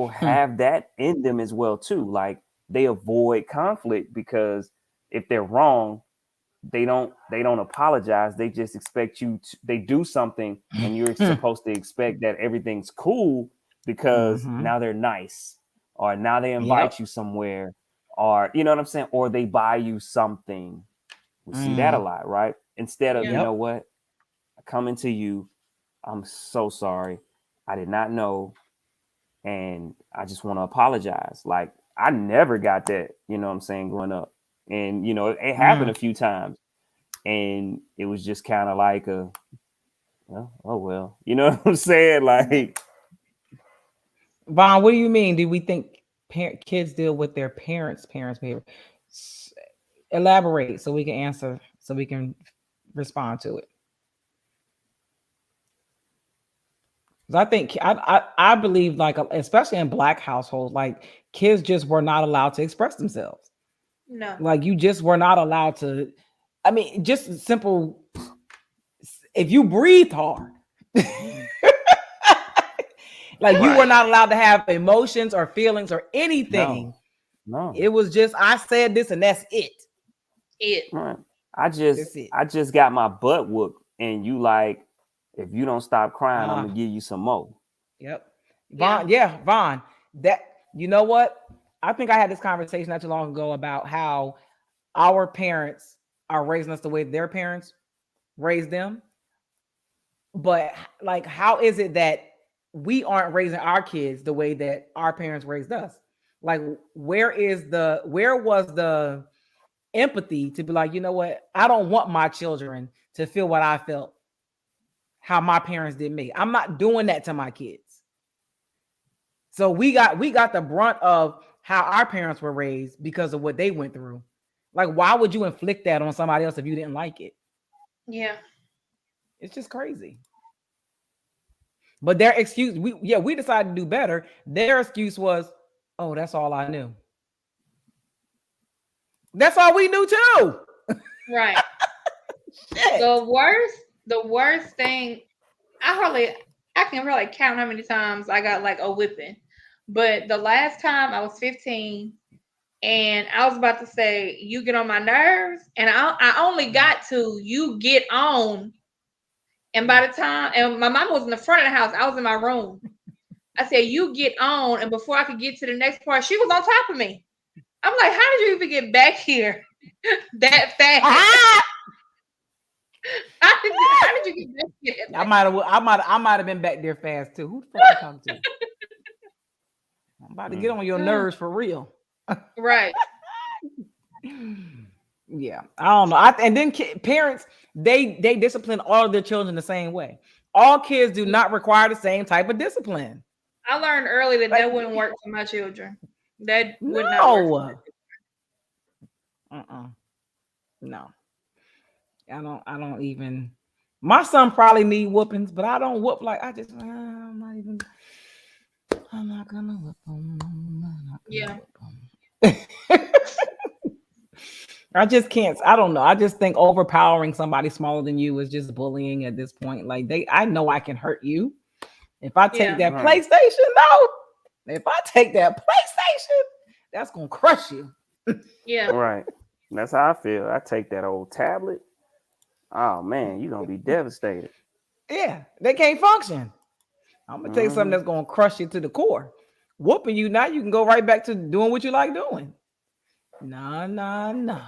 have that in them as well too. Like they avoid conflict because if they're wrong, they don't apologize. They just expect they do something and you're supposed to expect that everything's cool because now they're nice, or now they invite you somewhere, or you know what I'm saying, or they buy you something. We see that a lot, right? Instead of, you know what, I come into you, I'm so sorry, I did not know, and I just want to apologize. Like I never got that, you know what I'm saying, growing up. And it happened a few times, and it was just kind of like oh well, you know what I'm saying? Like, Vaughn, what do you mean? Do we think kids deal with their parents' behavior? Elaborate so we can answer, so we can respond to it. Because I think I believe like especially in Black households, like kids just were not allowed to express themselves. No. Like you just were not allowed to. I mean, just simple. If you breathed hard, like you were not allowed to have emotions or feelings or anything. No. It was just I said this and that's it. Right. I just got my butt whooped, and you like, if you don't stop crying, I'm gonna give you some more. Yep. Vaughn, Vaughn. That you know what? I think I had this conversation not too long ago about how our parents are raising us the way their parents raised them. But like, how is it that we aren't raising our kids the way that our parents raised us? Like, where was the empathy to be like, you know what? I don't want my children to feel what I felt, how my parents did me. I'm not doing that to my kids. So we got the brunt of how our parents were raised because of what they went through. Like, why would you inflict that on somebody else if you didn't like it? Yeah. It's just crazy. But their excuse, we decided to do better. Their excuse was, oh, that's all I knew. That's all we knew too. Right. The worst thing, I can really count how many times I got like a whipping. But the last time I was 15 and I was about to say, you get on my nerves, and I only got to you get on. And by the time, and my mom was in the front of the house, I was in my room. I said, you get on. And before I could get to the next part, she was on top of me. I'm like, how did you even get back here that fast? How did you get back here? I might have been back there fast too. Who the fuck you talking to? I'm about to get on your nerves for real. Right. Yeah, I don't know. And then parents, they discipline all of their children the same way. All kids do not require the same type of discipline. I learned early that that wouldn't work for my children. That would not work. No. I don't even. My son probably need whoopings, but I don't whoop like I just. I'm not gonna whoop him. Yeah. I just can't. I don't know. I just think overpowering somebody smaller than you is just bullying at this point. Like I know I can hurt you. If I take that PlayStation, though, if I take that PlayStation, that's gonna crush you. Yeah. Right. That's how I feel. I take that old tablet. Oh man, you're gonna be devastated. Yeah, they can't function. I'm gonna tell you something that's gonna crush you to the core. Whooping you now, you can go right back to doing what you like doing. No.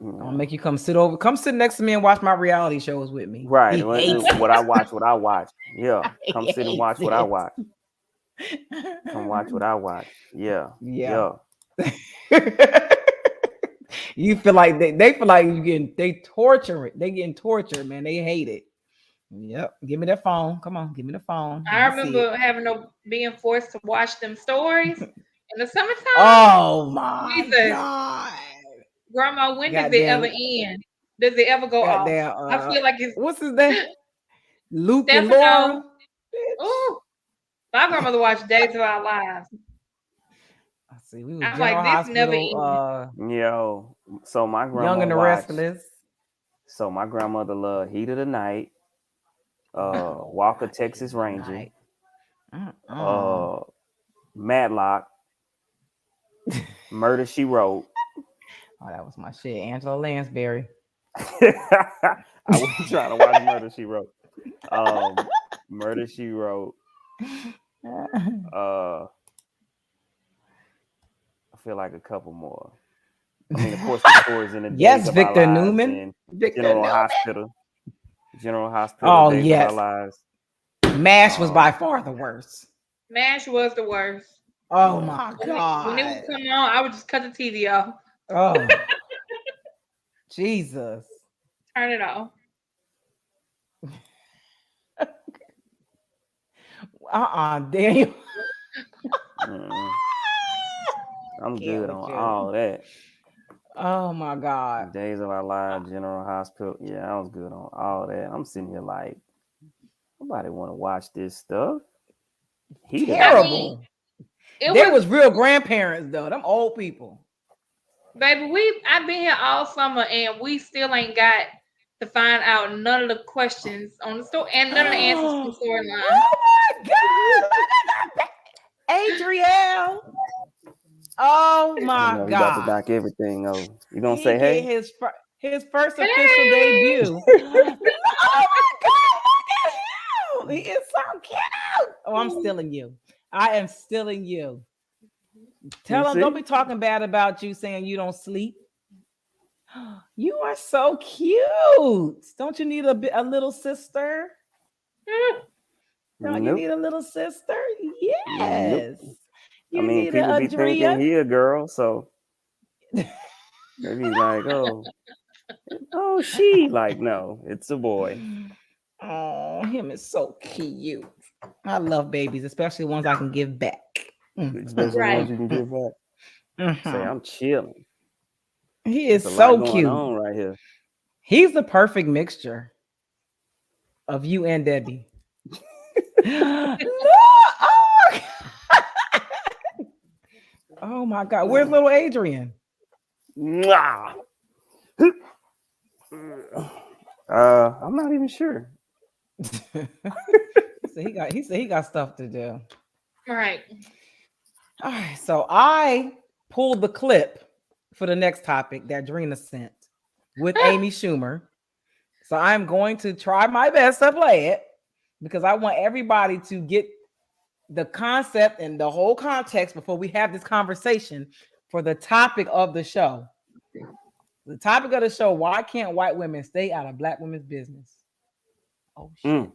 I'll make you come sit next to me and watch my reality shows with me. Right. What I watch. Yeah. Come sit and watch what I watch. Come watch what I watch. Yeah. You feel like they feel like they torture it. They getting tortured, man. They hate it. Yep. Give me that phone. Come on, give me the phone. I remember being forced to watch them stories in the summertime. Oh my God. Grandma, when does it ever end? Does it ever go off? I feel like it's what's his name? Luke and Laura. Oh, my grandmother watched Days of Our Lives. I see. We were I'm like, this never ends. So my grandma Young and the Restless. So my grandmother loved Heat of the Night, Walker Texas Ranger, Matlock, Murder She Wrote. Oh, that was my shit. Angela Lansbury. I wasn't trying to watch Murder She Wrote. Murder She Wrote. I feel like a couple more. I mean, of course, the stories in the yes, Victor Newman, General Hospital. Oh, Days yes. of Our Lives. MASH was by far the worst. MASH was the worst. Oh my God! When it would come on, I would just cut the TV off. Oh, Jesus! Turn it off. Daniel. I'm good on all that. Oh my God. Days of Our Lives, General Hospital. Yeah, I was good on all that. I'm sitting here like, nobody want to watch this stuff. He the I man. mean, Terrible. it There was, was real grandparents though. Them old people. baby. I've been here all summer, and we still ain't got to find out none of the questions on the story and none of the answers to the Oh storyline. my God. Look at that. Adrian. Oh You my know, he about to God. knock everything over. You gonna He say did hey? his first official Hey, debut. Oh my God, look at him. He is so cute. Oh, I'm stealing you. I am stealing you. You Tell him, don't be see? talking bad about you saying you don't sleep. You are so cute. Don't you need a little sister? Don't you Nope. need a little sister? Nope. Yes. I You mean, need people a be thinking Adria. he a girl, so they be like, oh, she. Like, no, it's a boy. Oh, him is so cute. I love babies, especially ones I can give back. Especially right. ones you can give back. Say, Mhm. I'm chilling. He It's is a lot so going cute. on right here. He's the perfect mixture of you and Debbie. No! Oh, oh my God. Where's little Adrian? Mwah! I'm not even sure. he said he got stuff to do. Right. All right, so I pulled the clip for the next topic that Drena sent with Amy Schumer. So I'm going to try my best to play it because I want everybody to get the concept and the whole context before we have this conversation for the topic of the show. The topic of the show: why can't white women stay out of black women's business? Oh shit.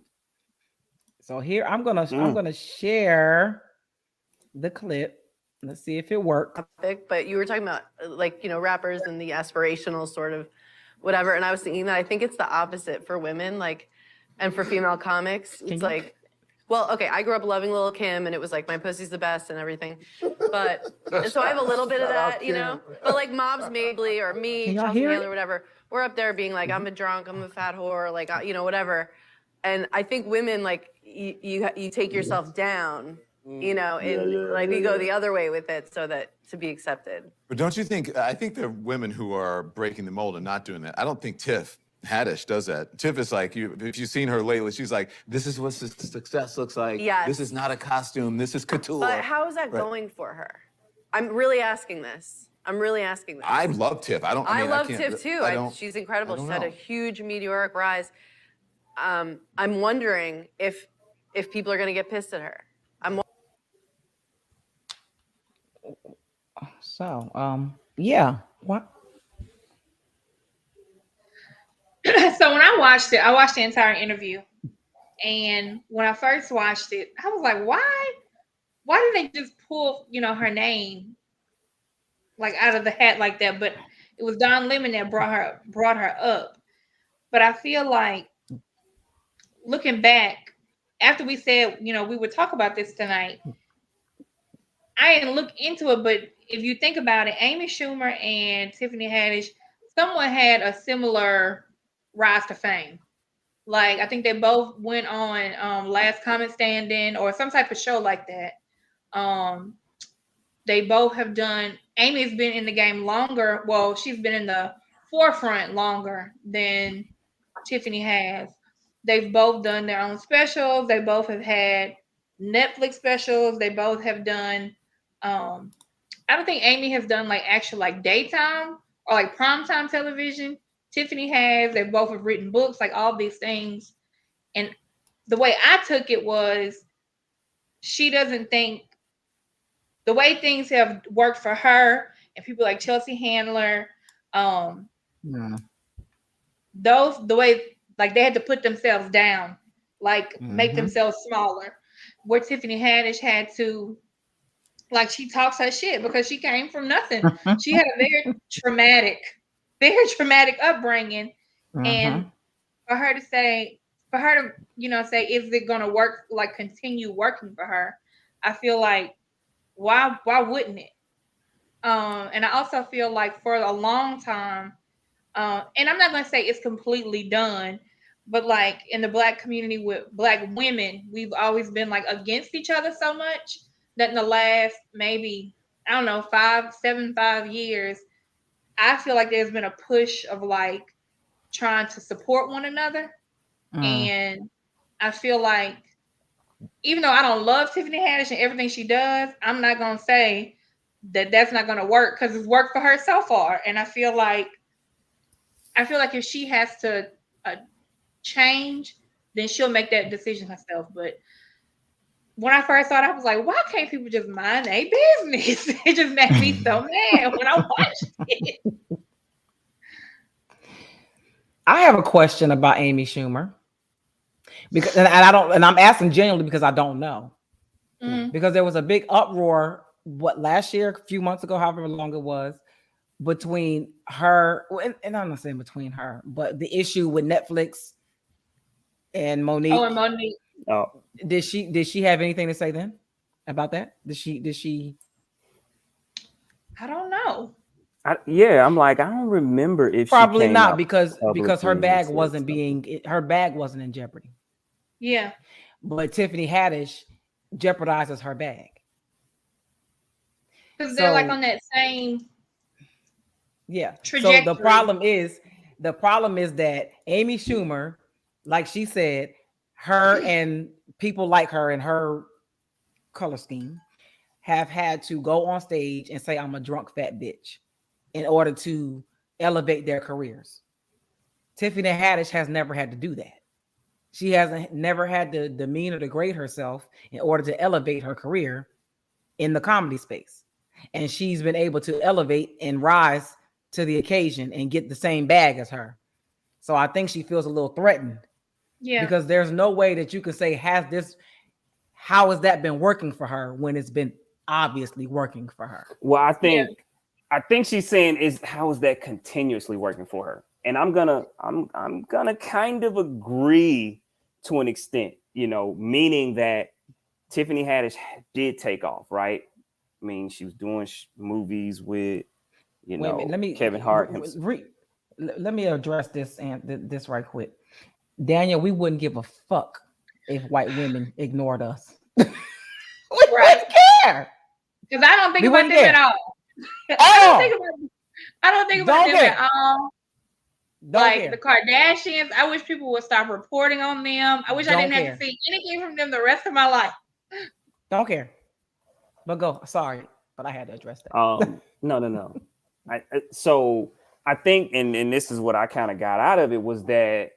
So here I'm gonna share the clip. Let's see if it works. But you were talking about like, rappers and the aspirational sort of whatever. And I was thinking that I think it's the opposite for women, like, and for female comics. It's like, well, okay, I grew up loving Lil' Kim and it was like my pussy's the best and everything. But and so I have a little bit of that, But like Mobs Mabley or me, Can y'all Chelsea hear it? Handler, whatever, we're up there being like, I'm a drunk, I'm a fat whore, like, whatever. And I think women, like, you take yourself down, and like we go the other way with it so that to be accepted. But don't you think, I think there are women who are breaking the mold and not doing that. I don't think Tiff Haddish does that. Tiff is like, if you've seen her lately, she's like, this is what success looks like. Yes. This is not a costume. This is couture. But how is that going for her? I'm really asking this. I love Tiff. I love Tiff too. She's incredible. She's had a huge meteoric rise. I'm wondering if people are going to get pissed at her. So, yeah. What? So when I watched the entire interview. And when I first watched it, I was like, why did they just pull, her name like out of the hat like that? But it was Don Lemon that brought her up. But I feel like looking back, after we said, we would talk about this tonight, I didn't look into it, but if you think about it, Amy Schumer and Tiffany Haddish, somewhat had a similar rise to fame. Like I think they both went on Last Comic Standing or some type of show like that. They both have done. Amy's been in the game longer. Well, she's been in the forefront longer than Tiffany has. They've both done their own specials. They both have had Netflix specials. They both have done. I don't think Amy has done like actual like daytime or like primetime television. Tiffany has. They both have written books, like all these things. And the way I took it was she doesn't think the way things have worked for her and people like Chelsea Handler, the way like they had to put themselves down, like make themselves smaller. Where Tiffany Haddish had to, like, she talks her shit because she came from nothing. She had a very traumatic upbringing, and for her to, say, is it going to work? Like, continue working for her? I feel like why wouldn't it? And I also feel like for a long time, and I'm not going to say it's completely done, but like in the Black community with Black women, we've always been like against each other so much that in the last maybe, I don't know, 5 years, I feel like there's been a push of like trying to support one another. And I feel like even though I don't love Tiffany Haddish and everything she does, I'm not going to say that that's not going to work because it's worked for her so far. And I feel like if she has to change, then she'll make that decision herself. But when I first saw it, I was like, why can't people just mind their business? It just made me so mad when I watched it. I have a question about Amy Schumer. Because and I'm asking genuinely because I don't know. Because there was a big uproar, last year, a few months ago, however long it was, between her, and I'm not saying between her, but the issue with Netflix and Monique. Oh, and Monique. Oh, did she have anything to say then about that? Did she? I don't know. I'm like, I don't remember if probably she came not out because her bag publicly wasn't and said her bag wasn't in jeopardy. Yeah. But Tiffany Haddish jeopardizes her bag. Because they're like on that same trajectory. So the problem is that Amy Schumer, like she said, her and people like her and her color scheme have had to go on stage and say, I'm a drunk fat bitch in order to elevate their careers. Tiffany Haddish has never had to do that. She never had to demean or degrade herself in order to elevate her career in the comedy space. And she's been able to elevate and rise to the occasion and get the same bag as her. So I think she feels a little threatened. Yeah. Because there's no way that you can say, how has that been working for her when it's been obviously working for her? Well, I think she's saying how is that continuously working for her? And I'm gonna kind of agree to an extent, meaning that Tiffany Haddish did take off, right? I mean, she was doing movies with, Kevin Hart. Let me address this and this right quick. Daniel, we wouldn't give a fuck if white women ignored us. We wouldn't care. Because I don't think about them at all. I don't think about them at all. Like the Kardashians, I wish people would stop reporting on them. I wish I didn't have to see anything from them the rest of my life. Don't care. But go. Sorry, but I had to address that. No. So I think, and this is what I kind of got out of it, was that,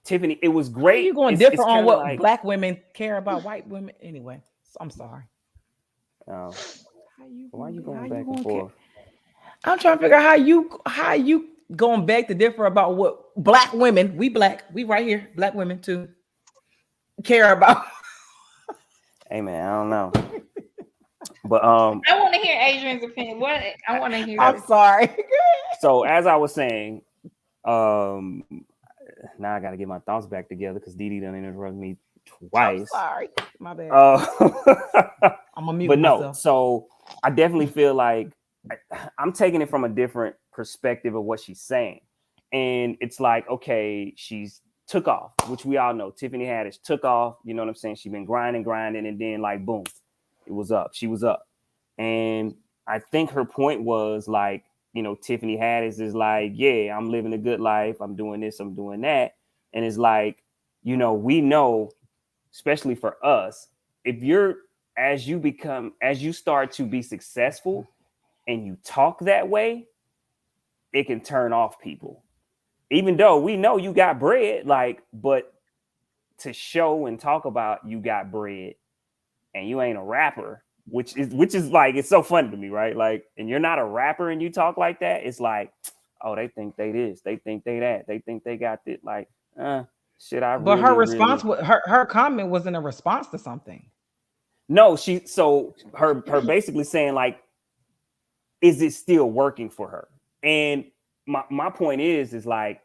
Tiffany, it was great. You're going different on what Black women care about white women. Anyway, so I'm sorry. Why are you going back and forth? I'm trying to figure out how you going back to differ about what Black women, we right here, Black women too, care about. Hey man, I don't know. But I want to hear Adrian's opinion. I want to hear. I'm sorry. So as I was saying, now I got to get my thoughts back together because Dee done interrupted me twice. I'm sorry, my bad. I'm gonna mute but myself. No, so I definitely feel like I'm taking it from a different perspective of what she's saying, and it's like, okay, she's took off, which we all know. Tiffany Haddish took off. You know what I'm saying? She's been grinding, and then like boom, it was up. She was up, and I think her point was like, Tiffany Haddish is like, yeah, I'm living a good life. I'm doing this, I'm doing that. And it's like, we know, especially for us, as you start to be successful and you talk that way, it can turn off people. Even though we know you got bread, but to show and talk about you got bread and you ain't a rapper, which is like, it's so funny to me, right? Like, and you're not a rapper and you talk like that, it's like, oh, they think they this, they think they that, they think they got this, like, shit. But her response, her comment wasn't a response to something. No, her basically saying like, is it still working for her? And my point is like,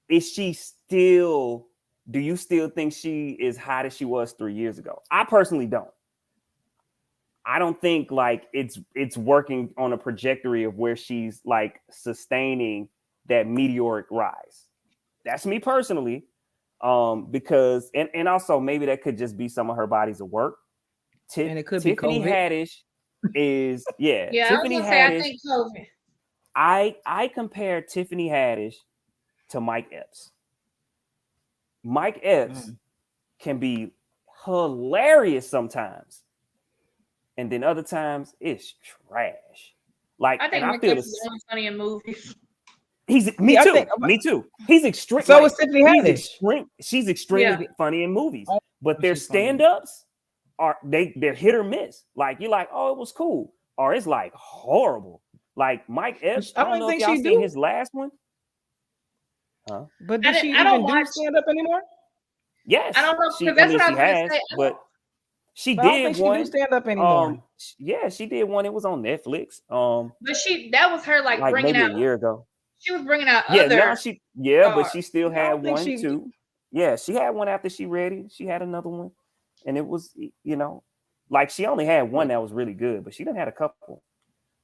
is she still? Do you still think she is hot as she was 3 years ago? I personally don't. I don't think like it's working on a trajectory of where she's like sustaining that meteoric rise. That's me personally. Because and also maybe that could just be some of her bodies of work. And it could Tiffany be COVID. Haddish is Yeah, Tiffany I was gonna say, I Haddish. think COVID. I compare Tiffany Haddish to Mike Epps. Mike Epps can be hilarious sometimes, and then other times it's trash. Like, I think and I Mike feel Epps is only funny in movies. he's me Yeah, too. Me too. He's extreme. So is Tiffany Haddish. She's extremely funny in movies, Oh, but their she's funny. stand-ups are they're hit or miss. Like you're like, oh, it was cool, or it's like horrible. Like Mike Epps, I don't know if y'all seen his last one. Huh? But does she I don't even do watch stand-up anymore? Yes, I don't know, because that's what I was gonna say. but she But I don't did think she one. do stand-up anymore. Yeah, she did one. It was on Netflix. But that was her like bringing maybe out a year ago. She was bringing out Yeah, other. now but she still I had don't think one she- too. Yeah, she had one after she ready. She had another one, and it was like she only had one that was really good, but she done had a couple.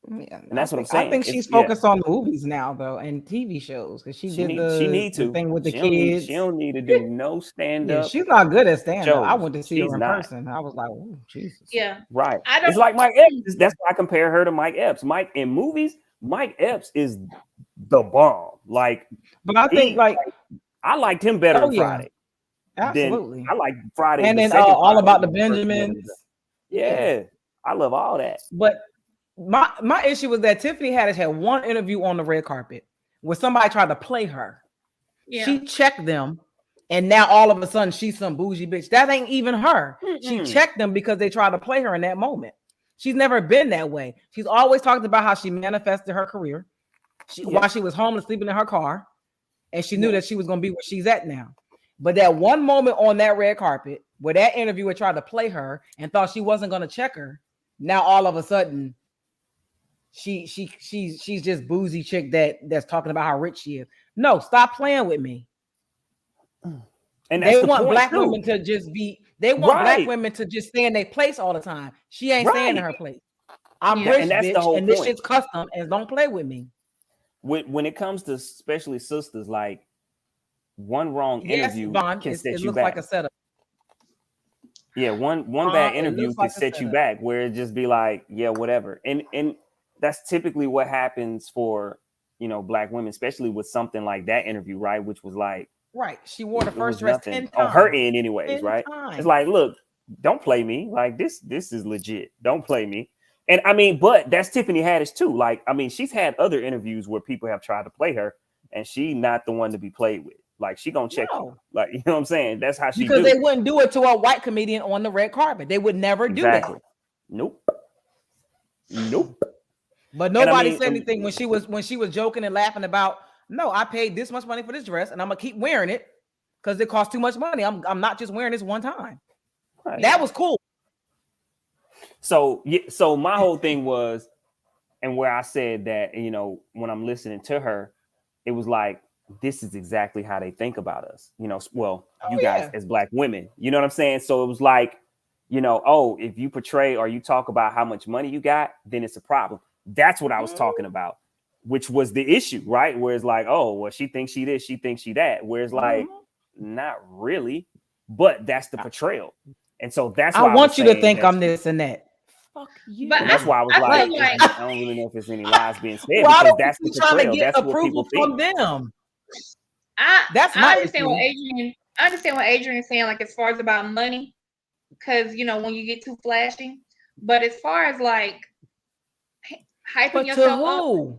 Yeah, And that's what I'm saying. I think she's focused on movies now, though, and TV shows because she did the thing with the kids. She don't need to do no stand up. Yeah, she's not good at stand up. shows. I went to see She's her in not. person. I was like, oh, Jesus. Yeah, Right. I don't- It's like Mike Epps. That's why I compare her to Mike Epps. Mike in movies, Mike Epps is the bomb. Like, But I think I liked him better than yeah. Friday. Absolutely. I like Friday. And the then second All Friday About the was the first one. Benjamins. Yeah, I love all that. But my issue was that Tiffany Haddish had one interview on the red carpet where somebody tried to play her. Yeah. She checked them, and now all of a sudden she's some bougie bitch. That ain't even her. She checked them because they tried to play her in that moment. She's never been that way. She's always talked about how she manifested her career while she was homeless, sleeping in her car, and she knew that she was going to be where she's at now. But that one moment on that red carpet where that interviewer tried to play her and thought she wasn't going to check her, now all of a sudden she's just boozy chick that's talking about how rich she is. No, stop playing with me. And they the want point, black too. women to just be. They want black women to just stay in their place all the time. She ain't staying in her place. I'm rich, and that's bitch, the whole and this point. shit's custom. And don't play with me. When it comes to especially sisters, like one wrong Yes, interview Vaughn, can set it you looks back. like a setup. Yeah, one bad It interview looks can like a set you setup. back where it just be like, yeah, whatever. And that's typically what happens for black women, especially with something like that interview, right? Which was like, Right. She wore the it first was dress nothing 10 times. on her end, anyways, 10 right? times. It's like, look, don't play me. Like this is legit. Don't play me. And I mean, but that's Tiffany Haddish too. Like, I mean, she's had other interviews where people have tried to play her, and she not the one to be played with. Like, she gonna check you. Like, you know what I'm saying? That's how she Because do. they wouldn't do it to a white comedian on the red carpet. They would never do that. Nope. But nobody said anything when she was joking and laughing about, no, I paid this much money for this dress and I'm gonna keep wearing it because it costs too much money. I'm not just wearing this one time. Right. That was cool. So my whole thing was, and where I said that, when I'm listening to her, it was like, this is exactly how they think about us. You guys as black women, you know what I'm saying? So it was like, if you portray or you talk about how much money you got, then it's a problem. That's what I was talking about, which was the issue, right? Where it's like, oh, well, she thinks she this, she thinks she that. Whereas like, not really, but that's the portrayal. And so that's why I want you to think I'm this and that. Fuck you. But that's why I was like, I don't really know if there's any lies being said because that's the portrayal. That's what people from think. Them. I understand what Adrian is saying, like as far as about money, because when you get too flashy. But as far as like hyping yourself up,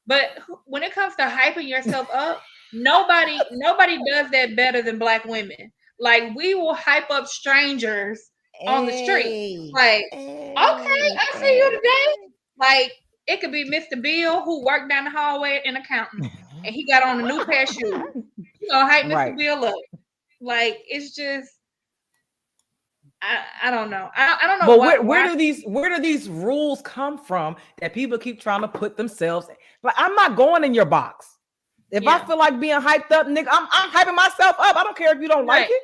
but when it comes to hyping yourself up, nobody does that better than black women. Like we will hype up strangers on the street. Like, okay, I see you today. Like it could be Mr. Bill who worked down the hallway in accounting and he got on a new pair of shoes. You know, hype Mr. Bill up. Like it's just I don't know. I don't know. But where do these rules come from that people keep trying to put themselves in? Like I'm not going in your box. If I feel like being hyped up, nigga, I'm hyping myself up. I don't care if you don't like it.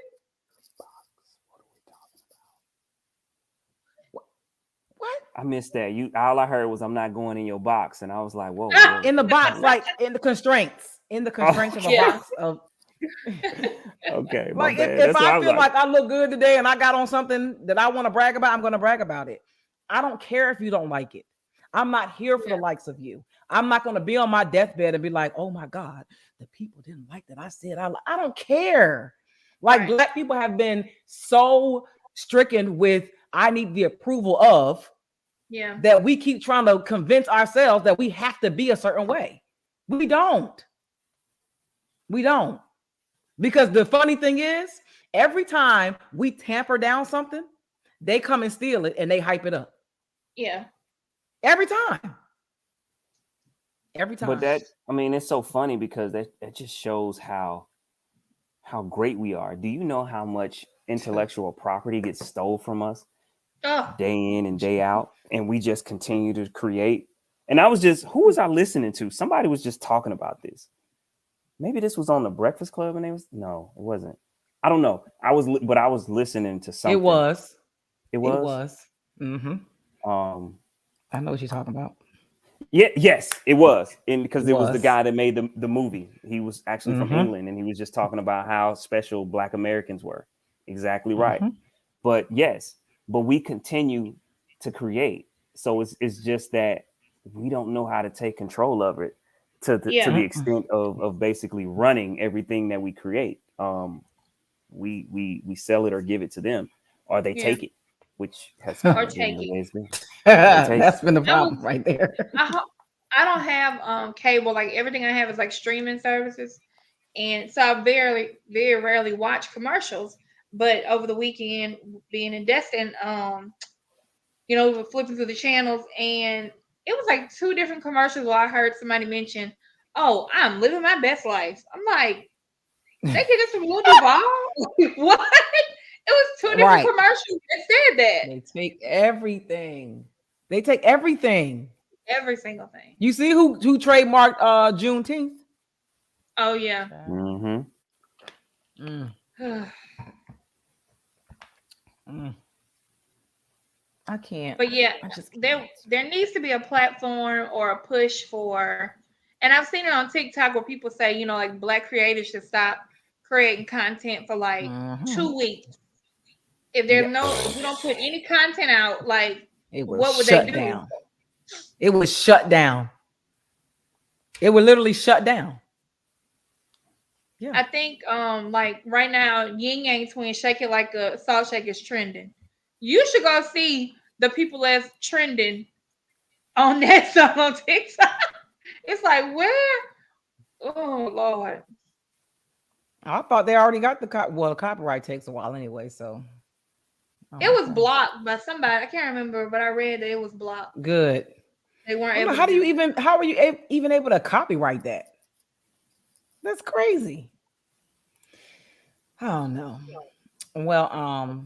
What? I missed that. All I heard was I'm not going in your box, and I was like, whoa. In the box, like in the constraints of a Yeah. box of. Okay, my Like bad. if That's what I was feel like I look good today and I got on something that I want to brag about, I'm going to brag about it. I don't care if you don't like it. I'm not here for the likes of you. I'm not going to be on my deathbed and be like, oh my God, the people didn't like that I said. I don't care. Like Black people have been so stricken with I need the approval of that we keep trying to convince ourselves that we have to be a certain way. We don't. Because the funny thing is, every time we tamper down something, they come and steal it and they hype it up. Yeah. Every time. But it's so funny because that just shows how great we are. Do you know how much intellectual property gets stole from us day in and day out? And we just continue to create. And who was I listening to? Somebody was just talking about this. Maybe this was on the Breakfast Club, and no, it wasn't. I don't know. I was listening to something. It was. Mm-hmm. I know what you're talking about. Yeah, yes, it was. And because it was the guy that made the movie. He was actually from England, and he was just talking about how special Black Americans were. Exactly right. But we continue to create. So it's just that we don't know how to take control of it. To the extent of basically running everything that we create. We sell it or give it to them, or they take it, which has or take it. That's been the problem right there. I don't have cable. Like everything I have is like streaming services, and so I very rarely watch commercials. But over the weekend, being in Destin, we were flipping through the channels, and it was like 2 different commercials where I heard somebody mention, "Oh, I'm living my best life." I'm like, they get this from Lil Duval? What? It was 2 different commercials that said that. They take everything. Every single thing. You see who trademarked Juneteenth? Oh yeah. I can't. But yeah, there needs to be a platform or a push for, and I've seen it on TikTok where people say, like Black creators should stop creating content for like 2 weeks. If if we don't put any content out, like what would they do? Down. It would shut down. It would literally shut down. Yeah. I think like right now, Yin Yang Twin Shake It Like a Salt Shake is trending. You should go see the people that's trending on that song on TikTok. It's like, where? Oh Lord. I thought they already got the copyright takes a while anyway, so it was blocked by somebody. I can't remember, but I read that it was blocked. Good. They weren't able. How are you even able to copyright that? That's crazy. I don't know. Well,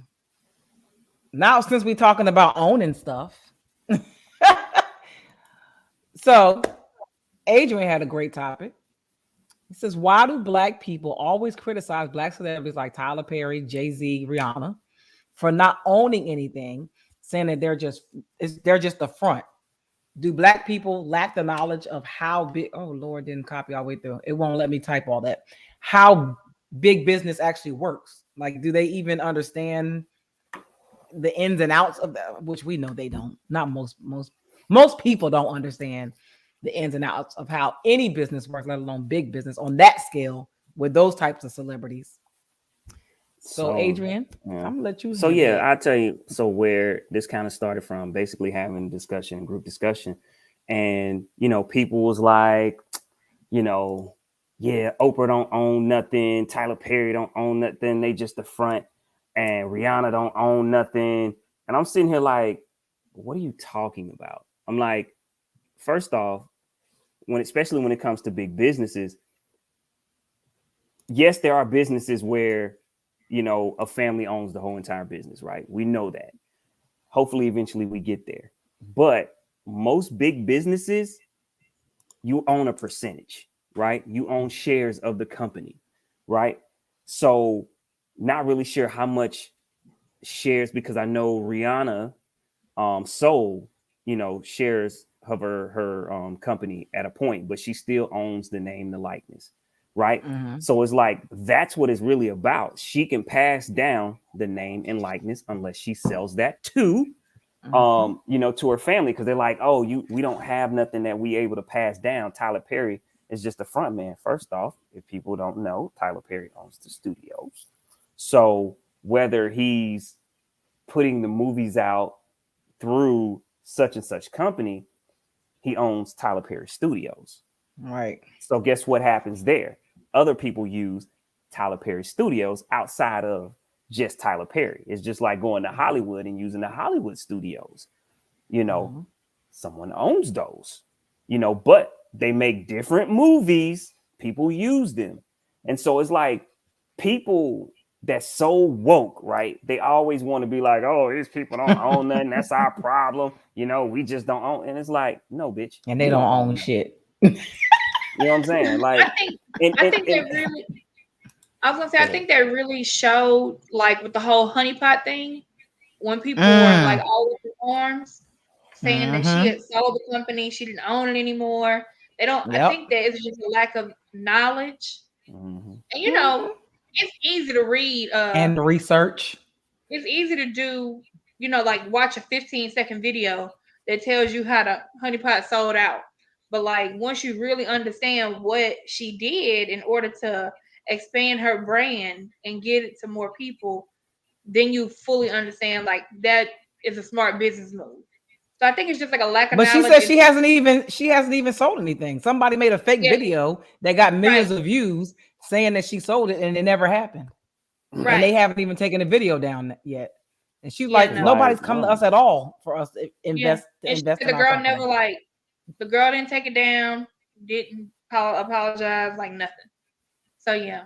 now since we're talking about owning stuff, so Adrian had a great topic. He says, why do Black people always criticize Black celebrities like Tyler Perry, Jay-Z, Rihanna for not owning anything, saying that they're just the front? Do Black people lack the knowledge of how big? Oh Lord, didn't copy all the way through. It won't let me type all that. How big business actually works? Like, do they even understand the ins and outs of that? Which we know they don't. Not most people don't understand the ins and outs of how any business works, let alone big business on that scale with those types of celebrities. So Adrian, I'm gonna let you. So yeah, I'll tell you. So where this kind of started from, basically having discussion, group discussion, and people was like, yeah, Oprah don't own nothing, Tyler Perry don't own nothing, they just the front, and Rihanna don't own nothing. And I'm sitting here like, what are you talking about? I'm like, first off, especially when it comes to big businesses, yes, there are businesses where a family owns the whole entire business, right? We know that. Hopefully, eventually we get there. But most big businesses, you own a percentage, right? You own shares of the company, right? So not really sure how much shares, because I know Rihanna sold, shares of her company at a point, but she still owns the name, the likeness, right? So it's like that's what it's really about. She can pass down the name and likeness unless she sells that to to her family, because they're like, oh, we don't have nothing that we able to pass down. Tyler Perry is just the front man. First off, if people don't know, Tyler Perry owns the studios. So whether he's putting the movies out through such and such company, he owns Tyler Perry Studios. Right. So guess what happens there? Other people use Tyler Perry Studios outside of just Tyler Perry. It's just like going to Hollywood and using the Hollywood studios. Someone owns those, but they make different movies. People use them. And so it's like people that's so woke, right? They always want to be like, oh, these people don't own nothing. That's our problem. We just don't own. And it's like, no, bitch. And they don't own shit. You know what I'm saying? Like, I think that really showed, like, with the whole honeypot thing, when people were like all up in arms saying that she had sold the company, she didn't own it anymore. They don't. I think that it's just a lack of knowledge, and it's easy to read and research. It's easy to do, like watch a 15-second video that tells you how the honeypot sold out. But like once you really understand what she did in order to expand her brand and get it to more people, then you fully understand like that is a smart business move. So I think it's just like a lack of knowledge. But she said she hasn't even sold anything. Somebody made a fake video that got millions of views saying that she sold it, and it never happened. Right. And they haven't even taken the video down yet. And she's like, nobody's come to us at all for us to invest. To invest. The girl never the girl didn't take it down, didn't apologize, like nothing. So yeah.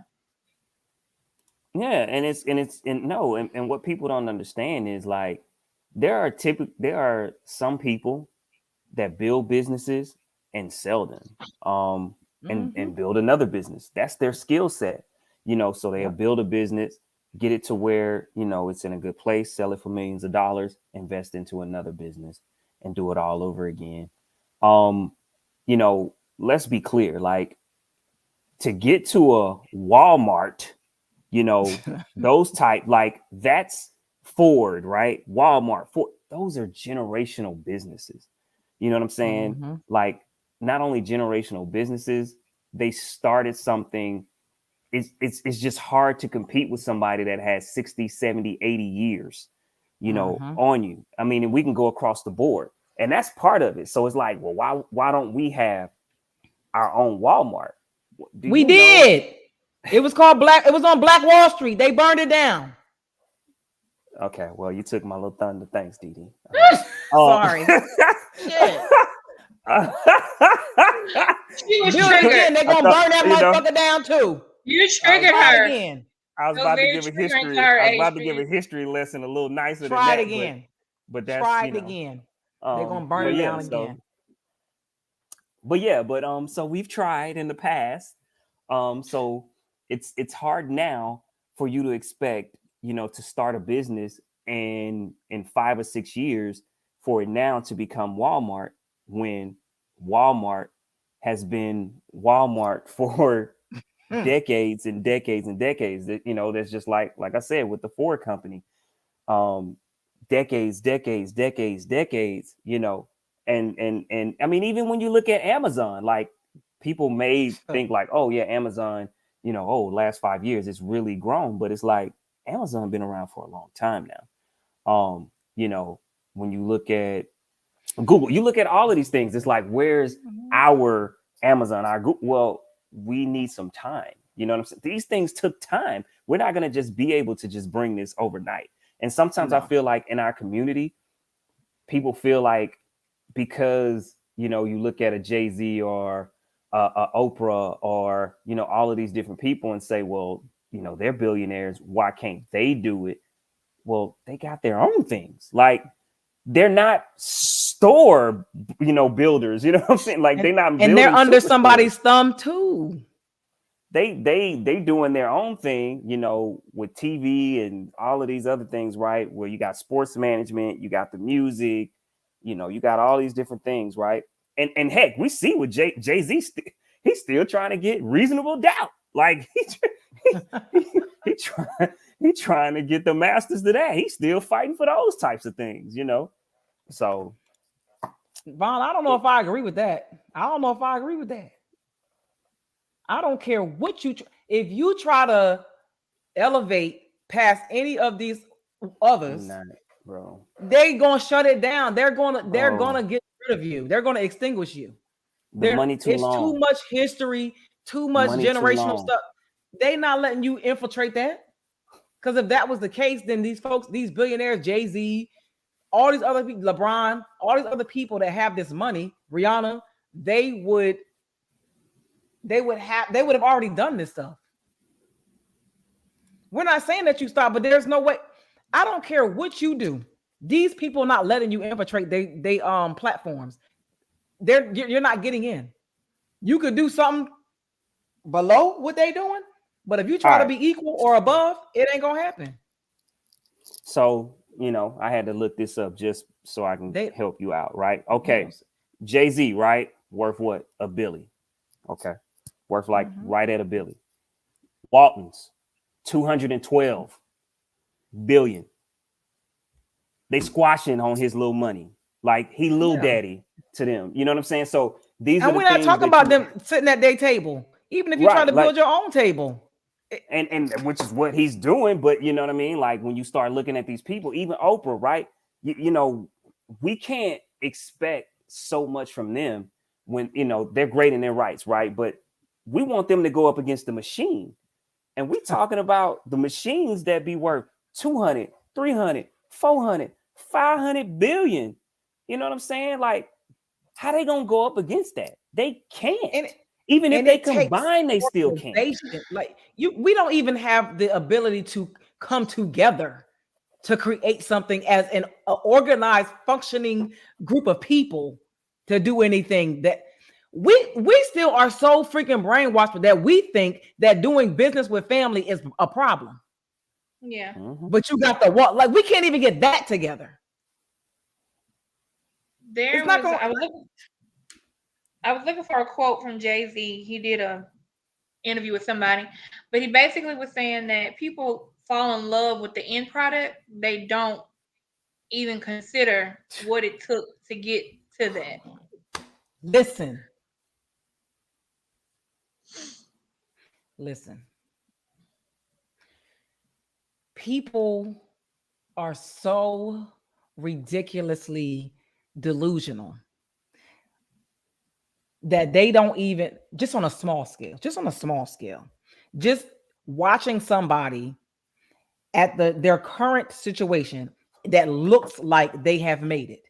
Yeah, and what people don't understand is like there are some people that build businesses and sell them, and build another business. That's their skill set, so they'll build a business, get it to where, it's in a good place, sell it for millions of dollars, invest into another business and do it all over again. Let's be clear, like to get to a Walmart, those type, like that's Ford, right? Walmart, Ford, those are generational businesses. You know what I'm saying? Like not only generational businesses, they started something. It's just hard to compete with somebody that has 60, 70, 80 years, on you. I mean, and we can go across the board, and that's part of it. So it's like, well, why don't we have our own Walmart? We did. It was called Black. It was on Black Wall Street. They burned it down. Okay, well, you took my little thunder. Thanks, Dee Dee. Sorry. Shit. She was triggered. They're gonna burn that motherfucker down too. You triggered her again. I was about to give a history. I was about to give a history lesson a little nicer than that. Try it again. But that's try it again. They're gonna burn it down again. So we've tried in the past. So it's hard now for you to expect, to start a business and in 5 or 6 years for it now to become Walmart, when Walmart has been Walmart for decades and decades and decades. That, that's just like I said with the Ford company, decades, and I mean, even when you look at Amazon, like people may think like, oh yeah, Amazon, last 5 years it's really grown, but it's like Amazon been around for a long time now. When you look at Google, you look at all of these things, it's like, where's our Amazon, our Google? Well, we need some time. You know what I'm saying? These things took time. We're not going to just be able to just bring this overnight. And sometimes I feel like in our community, people feel like because, you look at a Jay-Z or a Oprah or, all of these different people and say, well, they're billionaires. Why can't they do it? Well, they got their own things. Like they're not store, builders. You know what I'm saying? Like they're not. And they're under somebody's thumb too. they doing their own thing, you know, with TV and all of these other things, right? Where you got sports management, you got the music, you know, you got all these different things, right? And heck, we see with Jay-Z, he's still trying to get Reasonable Doubt. Like he trying to get the masters to that. He's still fighting for those types of things, you know. So Vaughn, I don't know if I agree with that. I don't care what if you try to elevate past any of these others, bro, they gonna shut it down. They're gonna get rid of you. They're gonna extinguish you. Money too long. It's too much history, too much generational stuff. They not letting you infiltrate that. Because if that was the case, then these folks, these billionaires, Jay-Z, all these other people, LeBron, all these other people that have this money, Rihanna, they would have already done this stuff. We're not saying that you stop, but there's no way. I don't care what you do. These people are not letting you infiltrate they platforms. You're not getting in. You could do something below what they doing, but if you try to be equal or above, it ain't gonna happen. So, you know, I had to look this up just so I can help you out, right? Okay. Jay-Z, right? Worth what? $1 billion. Okay. Worth like right at $1 billion. Walton's $212 billion. They squashing on his little money. Like he little daddy to them. You know what I'm saying? So these are we're not talking about them sitting at their table, even if you try to build your own table. And which is what he's doing, but you know what I mean? Like when you start looking at these people, even Oprah, right? You know, we can't expect so much from them when, you know, they're great in their rights, right? But we want them to go up against the machine. And we're talking about the machines that be worth 200, 300, 400, 500 billion. You know what I'm saying? Like, how they gonna go up against that? They can't. Even if they combine, they still can't. Like we don't even have the ability to come together to create something as an organized, functioning group of people to do anything. That we still are so freaking brainwashed that we think that doing business with family is a problem. Yeah. But you got the what? Like we can't even get that together. I was looking for a quote from Jay-Z. He did a interview with somebody, but he basically was saying that people fall in love with the end product. They don't even consider what it took to get to that. Listen. People are so ridiculously delusional that they don't even, just on a small scale, just watching somebody at their current situation that looks like they have made it.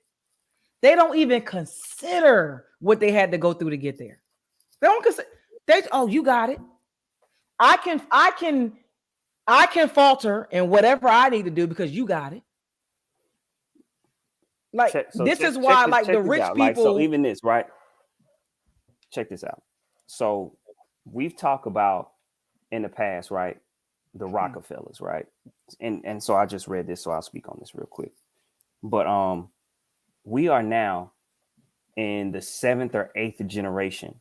They don't even consider what they had to go through to get there. They don't consider. You got it. I can falter in whatever I need to do because you got it. Like this is why, like the rich people. Like, so even this, right? Check this out. So we've talked about in the past, right? The Rockefellers, right? And so I just read this, so I'll speak on this real quick. But we are now in the 7th or 8th generation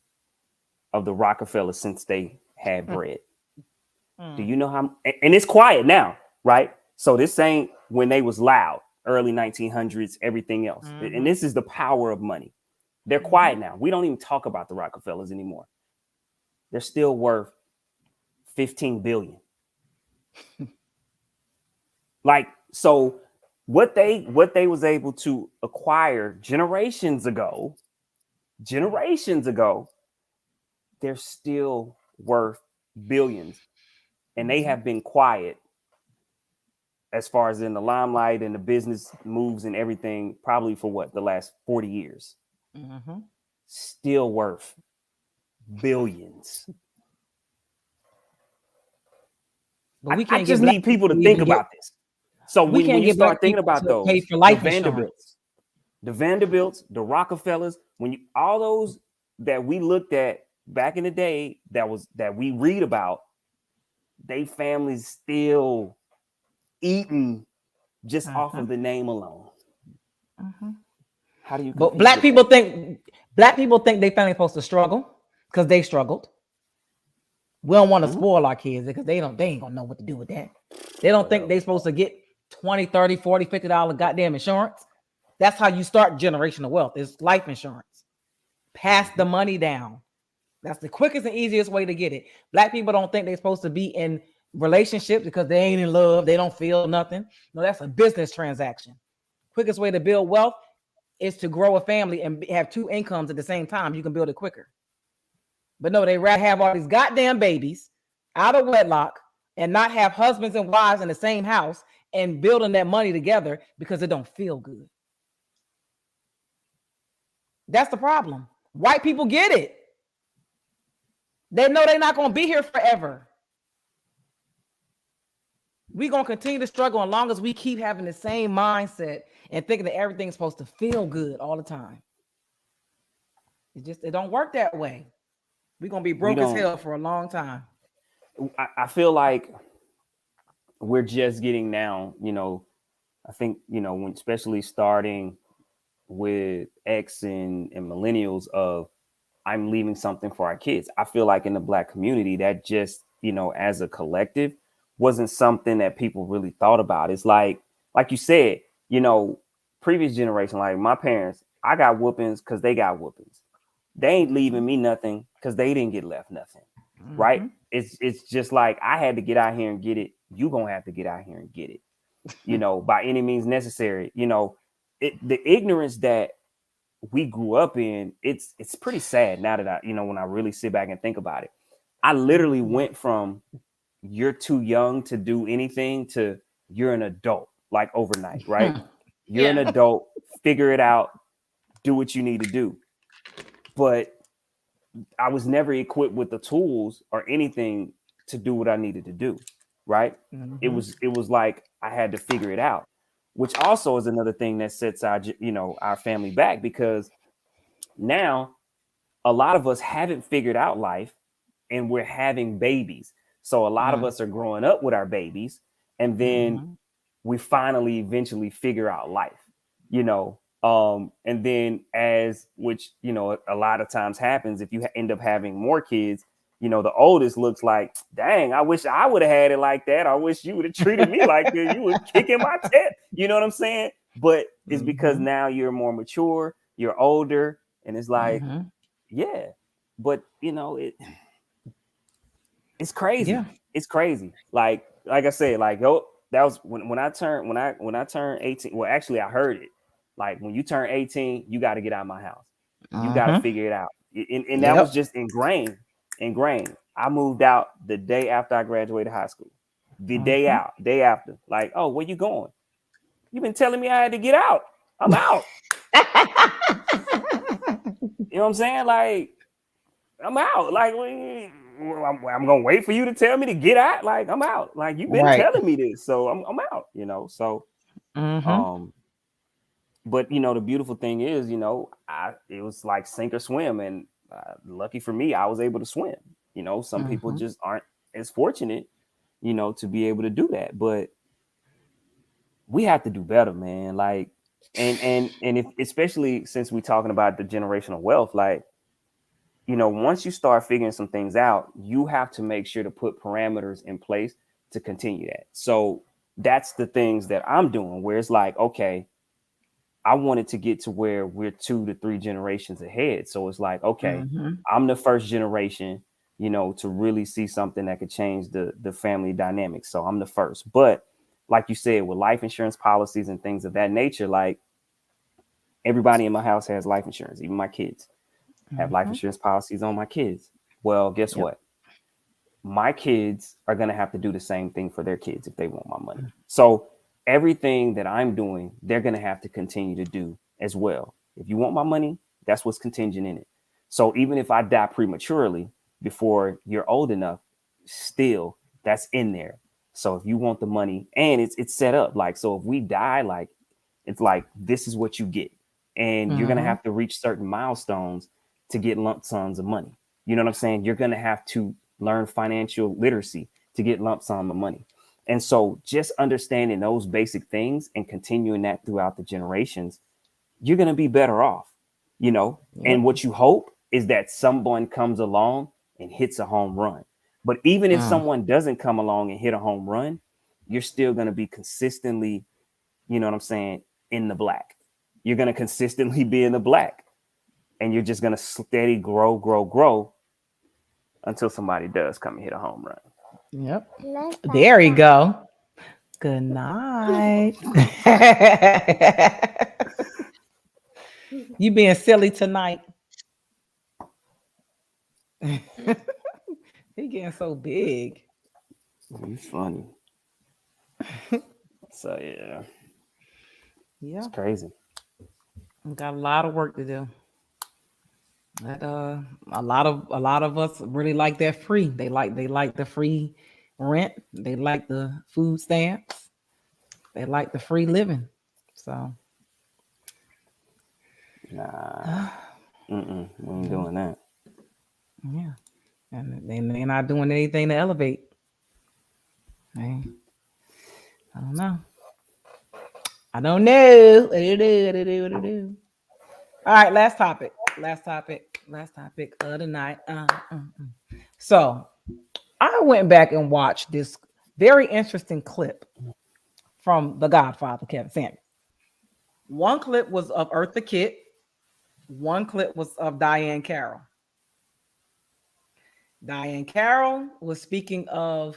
of the Rockefellers since they had bread. Do you know how? And it's quiet now, right? So this ain't when they was loud, early 1900s, everything else. And this is the power of money. They're quiet now. We don't even talk about the Rockefellers anymore. They're still worth $15 billion. Like, so what they was able to acquire generations ago, they're still worth billions. And they have been quiet as far as in the limelight and the business moves and everything, probably for what, the last 40 years. Still worth billions. But we can't I just need people to think about this. So when you start thinking about those, the Vanderbilts, the Rockefellers, all those that we looked at back in the day that we read about, they families still eating just off of the name alone. How do you But compete black with people that? think they family supposed to struggle because they struggled. We don't want to spoil our kids because they ain't gonna know what to do with that. They don't think they supposed to get 20, 30, 40, $50 goddamn insurance. That's how you start generational wealth. It's life insurance. Pass the money down. That's the quickest and easiest way to get it. Black people don't think they're supposed to be in relationships because they ain't in love. They don't feel nothing. No, that's a business transaction. Quickest way to build wealth is to grow a family and have two incomes at the same time. You can build it quicker. But no, they rather have all these goddamn babies out of wedlock and not have husbands and wives in the same house and building that money together because it don't feel good. That's the problem. White people get it. They know they're not going to be here forever. We're going to continue to struggle as long as we keep having the same mindset and thinking that everything's supposed to feel good all the time. It don't work that way. We're going to be broke as hell for a long time. I feel like we're just getting now, I think, when especially starting with X and millennials of I'm leaving something for our kids. I feel like in the Black community that just, as a collective wasn't something that people really thought about. It's like you said, previous generation, like my parents, I got whoopings because they got whoopings. They ain't leaving me nothing because they didn't get left nothing. Right. It's just like I had to get out here and get it. You gonna have to get out here and get it, by any means necessary. The ignorance that we grew up in, it's pretty sad now that when I really sit back and think about it. I literally went from you're too young to do anything to you're an adult, like overnight, right? You're an adult, figure it out, do what you need to do. But I was never equipped with the tools or anything to do what I needed to do, right? It was like I had to figure it out, which also is another thing that sets our family back, because now a lot of us haven't figured out life and we're having babies. So a lot of us are growing up with our babies, and then we finally eventually figure out life, and then which a lot of times happens if you end up having more kids, the oldest looks like, dang, I wish I would have had it like that. I wish you would have treated me like this. You were kicking my tail. You know what I'm saying? But it's because now you're more mature, you're older, and it's like, yeah, but it's crazy. Yeah. It's crazy. Like I said, that was when I turned 18. Well, actually I heard it. Like when you turn 18, you got to get out of my house. You got to figure it out. And that was just ingrained. I moved out the day after I graduated high school. The day after. Like, oh, where you going? You've been telling me I had to get out. I'm out. You know what I'm saying? Like, I'm out. Like, I'm gonna wait for you to tell me to get out. Like, I'm out. Like, you've been telling me this, so I'm out. So, but the beautiful thing is, it was like sink or swim, and lucky for me, I was able to swim. Some people just aren't as fortunate, to be able to do that. But we have to do better, man. Like, and if especially since we're talking about the generational wealth, like, once you start figuring some things out, you have to make sure to put parameters in place to continue that. So that's the things that I'm doing, where it's like, okay, I wanted to get to where we're 2 to 3 generations ahead. So it's like, okay, I'm the first generation, to really see something that could change the family dynamics. So I'm the first. But like you said, with life insurance policies and things of that nature, like everybody in my house has life insurance, even my kids. Have life insurance policies on my kids. Well, guess what? My kids are going to have to do the same thing for their kids if they want my money. So everything that I'm doing, they're going to have to continue to do as well. If you want my money, that's what's contingent in it. So even if I die prematurely before you're old enough, still that's in there. So if you want the money, and it's set up like, so if we die, like, it's like, this is what you get. And you're going to have to reach certain milestones to get lump sums of money. You know what I'm saying? You're going to have to learn financial literacy to get lump sum of money. And so just understanding those basic things and continuing that throughout the generations, you're going to be better off, you know? And what you hope is that someone comes along and hits a home run. But even if someone doesn't come along and hit a home run, you're still going to be consistently, you know what I'm saying, in the black. You're going to consistently be in the black. And you're just going to steady grow until somebody does come and hit a home run. Yep. There you go. Good night. You being silly tonight. He getting so big. He's funny. So yeah. Yeah. It's crazy. We got a lot of work to do. That a lot of us really like that free. They like the free rent. They like the food stamps. They like the free living. So Nah. We ain't doing that. yeah. And they're not doing anything to elevate. Hey, I don't know. I don't know. What to do. All right, last topic of the night. So I went back and watched this very interesting clip from The Godfather, Kevin Samuels. One clip was of Eartha Kitt. One clip was of Diane Carol. Diane Carol was speaking of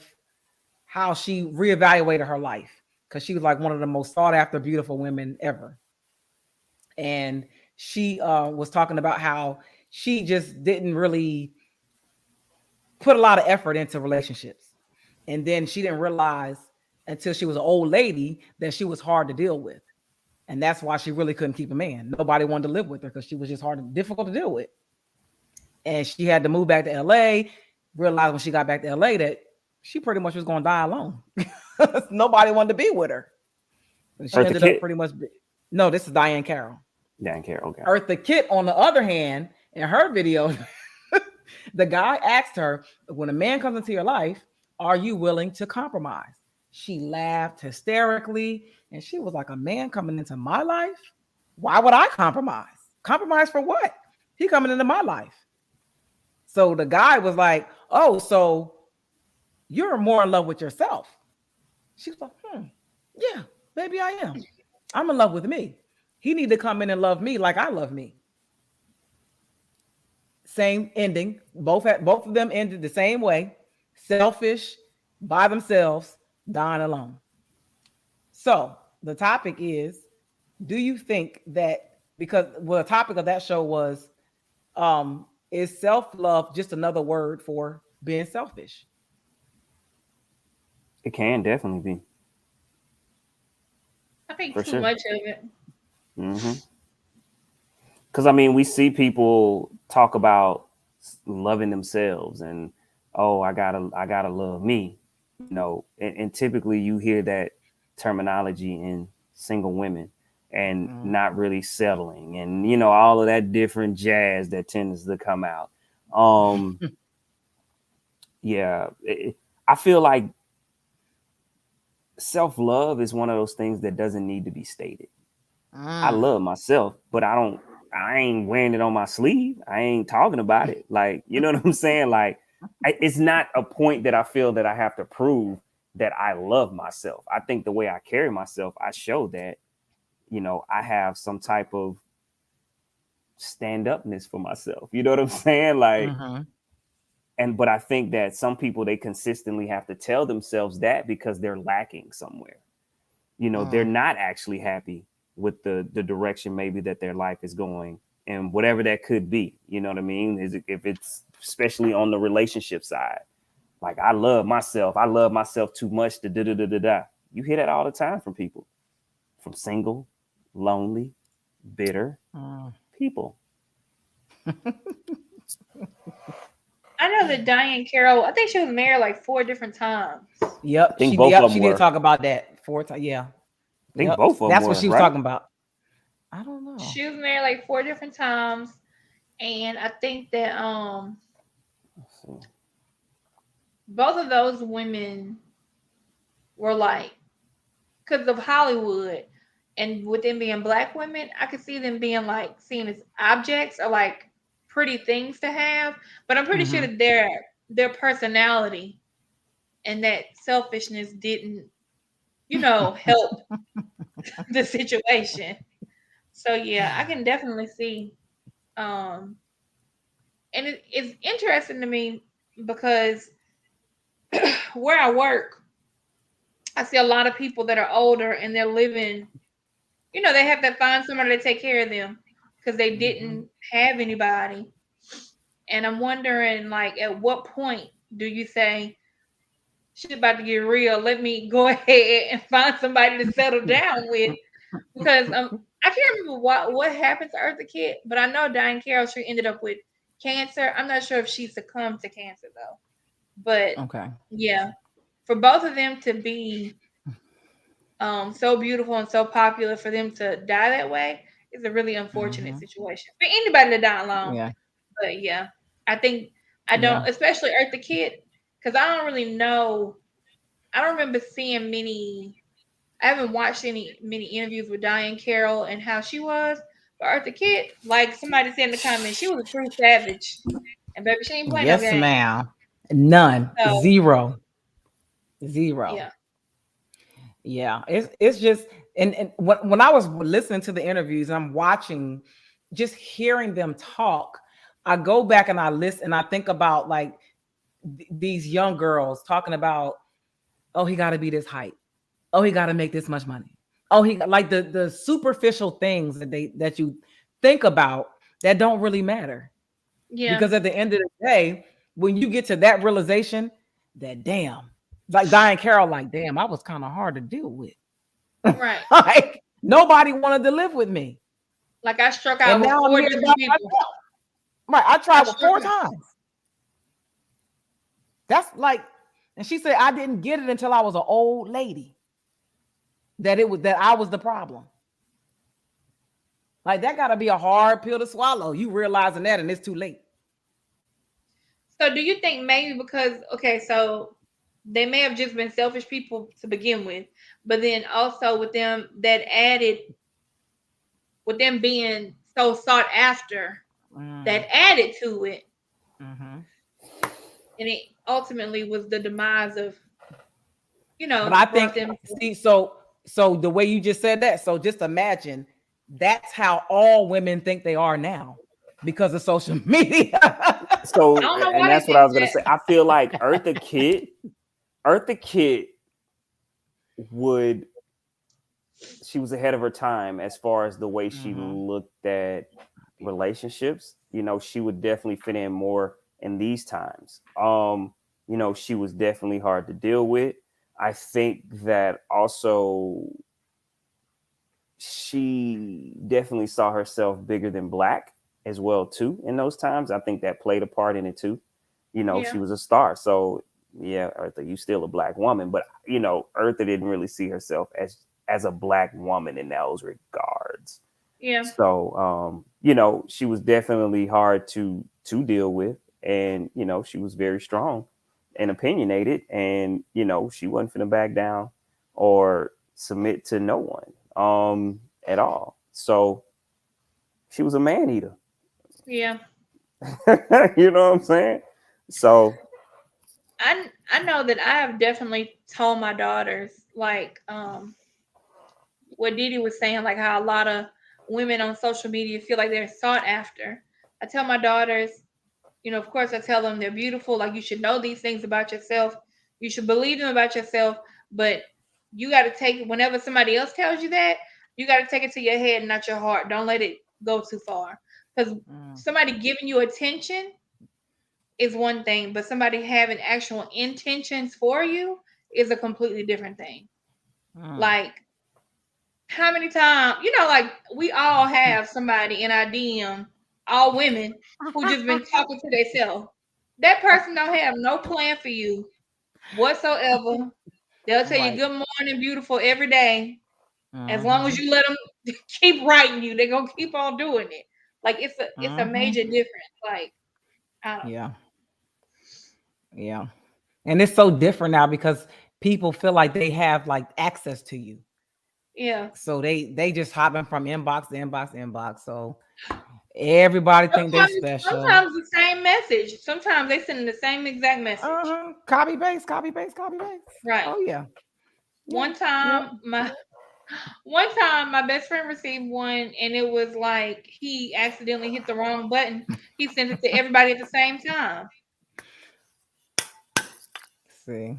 how she reevaluated her life because she was like one of the most sought after, beautiful women ever. And she was talking about how she just didn't really put a lot of effort into relationships. And then she didn't realize until she was an old lady that she was hard to deal with. And that's why she really couldn't keep a man. Nobody wanted to live with her because she was just difficult to deal with. And she had to move back to LA, realized when she got back to LA that she pretty much was going to die alone. Nobody wanted to be with her. And she ended up pretty much. No, this is Diane Carol. Diane Carol, okay. Eartha Kitt, on the other hand, in her video, the guy asked her, when a man comes into your life, are you willing to compromise? She laughed hysterically. And she was like, a man coming into my life? Why would I compromise? Compromise for what? He coming into my life. So the guy was like, oh, so you're more in love with yourself. She was like, yeah, maybe I am. I'm in love with me. He need to come in and love me like I love me. Same ending. Both of them ended the same way. Selfish, by themselves, dying alone. So the topic is, do you think that, because the topic of that show was, is self-love just another word for being selfish? It can definitely be. I think too much of it. Because I mean, we see people talk about loving themselves and, oh, I gotta love me, you know, and typically you hear that terminology in single women and not really settling and, you know, all of that different jazz that tends to come out. I feel like self-love is one of those things that doesn't need to be stated. I love myself, but I ain't wearing it on my sleeve. I ain't talking about it. Like, you know what I'm saying? Like, it's not a point that I feel that I have to prove that I love myself. I think the way I carry myself, I show that, you know, I have some type of stand-upness for myself. You know what I'm saying? Like, but I think that some people, they consistently have to tell themselves that because they're lacking somewhere. You know, they're not actually happy with the direction maybe that their life is going and whatever that could be. You know what I mean? If it's especially on the relationship side, like, I love myself too much to da-da-da-da-da. You hear that all the time from people, from single, lonely, bitter people. I know that Diane Carol, I think she was married like 4 different times. Yep. She did talk about that 4 times. Yeah. I think both of them. That's what she was talking about. I don't know. She was married like 4 different times. And I think that both of those women were like, because of Hollywood and with them being black women, I could see them being like seen as objects or like pretty things to have. But I'm pretty sure that their personality and that selfishness didn't, help the situation. So yeah, I can definitely see. Um, and it's interesting to me because where I work, I see a lot of people that are older and they're living, they have to find somebody to take care of them because they didn't have anybody. And I'm wondering, like, at what point do you say, shit about to get real? Let me go ahead and find somebody to settle down with. Because I can't remember what happened to Eartha Kitt, but I know Diane Carol, she ended up with cancer. I'm not sure if she succumbed to cancer though. But yeah, for both of them to be so beautiful and so popular, for them to die that way is a really unfortunate situation for anybody to die alone. Yeah. But yeah, I think I don't, especially Eartha Kitt, because I don't really know. I don't remember seeing many. I haven't watched many interviews with Diane Carol and how she was. But Eartha Kitt, like somebody said in the comments, she was a true savage. And baby, she ain't playing no game. Ma'am. None. So, Zero. Yeah. Yeah. It's just and when I was listening to the interviews, I'm watching, just hearing them talk, I go back and I listen and I think about like these young girls talking about, oh, he got to be this height. Oh, he got to make this much money. Oh, he like the superficial things that you think about that don't really matter. Yeah. Because at the end of the day, when you get to that realization that damn, like Diane Carol, like damn, I was kind of hard to deal with. Right. Like nobody wanted to live with me. Like I struck out with 4 different people. Right. I tried with 4 times. That's like, and she said I didn't get it until I was an old lady. That I was the problem. Like that got to be a hard pill to swallow. You realizing that, and it's too late. So do you think maybe because, so they may have just been selfish people to begin with, but then also with them that added, with them being so sought after, that added to it. And it ultimately was the demise of, But I think, so the way you just said that, so just imagine that's how all women think they are now because of social media. So, and that's what I was going to say. I feel like Eartha Kitt she was ahead of her time as far as the way she looked at relationships. She would definitely fit in more in these times. She was definitely hard to deal with. I think that also she definitely saw herself bigger than black as well too in those times. I think that played a part in it too. She was a star. So yeah, Eartha, you still a black woman, but Eartha didn't really see herself as a black woman in those regards. Yeah. So she was definitely hard to deal with, and she was very strong and opinionated, and she wasn't finna back down or submit to no one at all. So she was a man eater. Yeah. You know what I'm saying? So I know that I have definitely told my daughters, like what Didi was saying, like how a lot of women on social media feel like they're sought after. I tell my daughters, of course I tell them they're beautiful, like you should know these things about yourself, you should believe them about yourself, but you got to take it, whenever somebody else tells you that, you got to take it to your head and not your heart. Don't let it go too far, because somebody giving you attention is one thing, but somebody having actual intentions for you is a completely different thing. Like how many times, like we all have somebody in our DM, all women, who just been talking to themselves. That person don't have no plan for you whatsoever. They'll tell you good morning, beautiful every day. As long as you let them keep writing you, they're gonna keep on doing it. Like it's a major difference. Like I don't know. Yeah. And it's so different now because people feel like they have like access to you. Yeah. So they just hopping from inbox to inbox to inbox. So everybody think they special. Sometimes the same message. Sometimes they send the same exact message. Copy paste, copy paste, copy paste. Right. Oh yeah. One time my best friend received one and it was like he accidentally hit the wrong button. He sent it to everybody at the same time. See.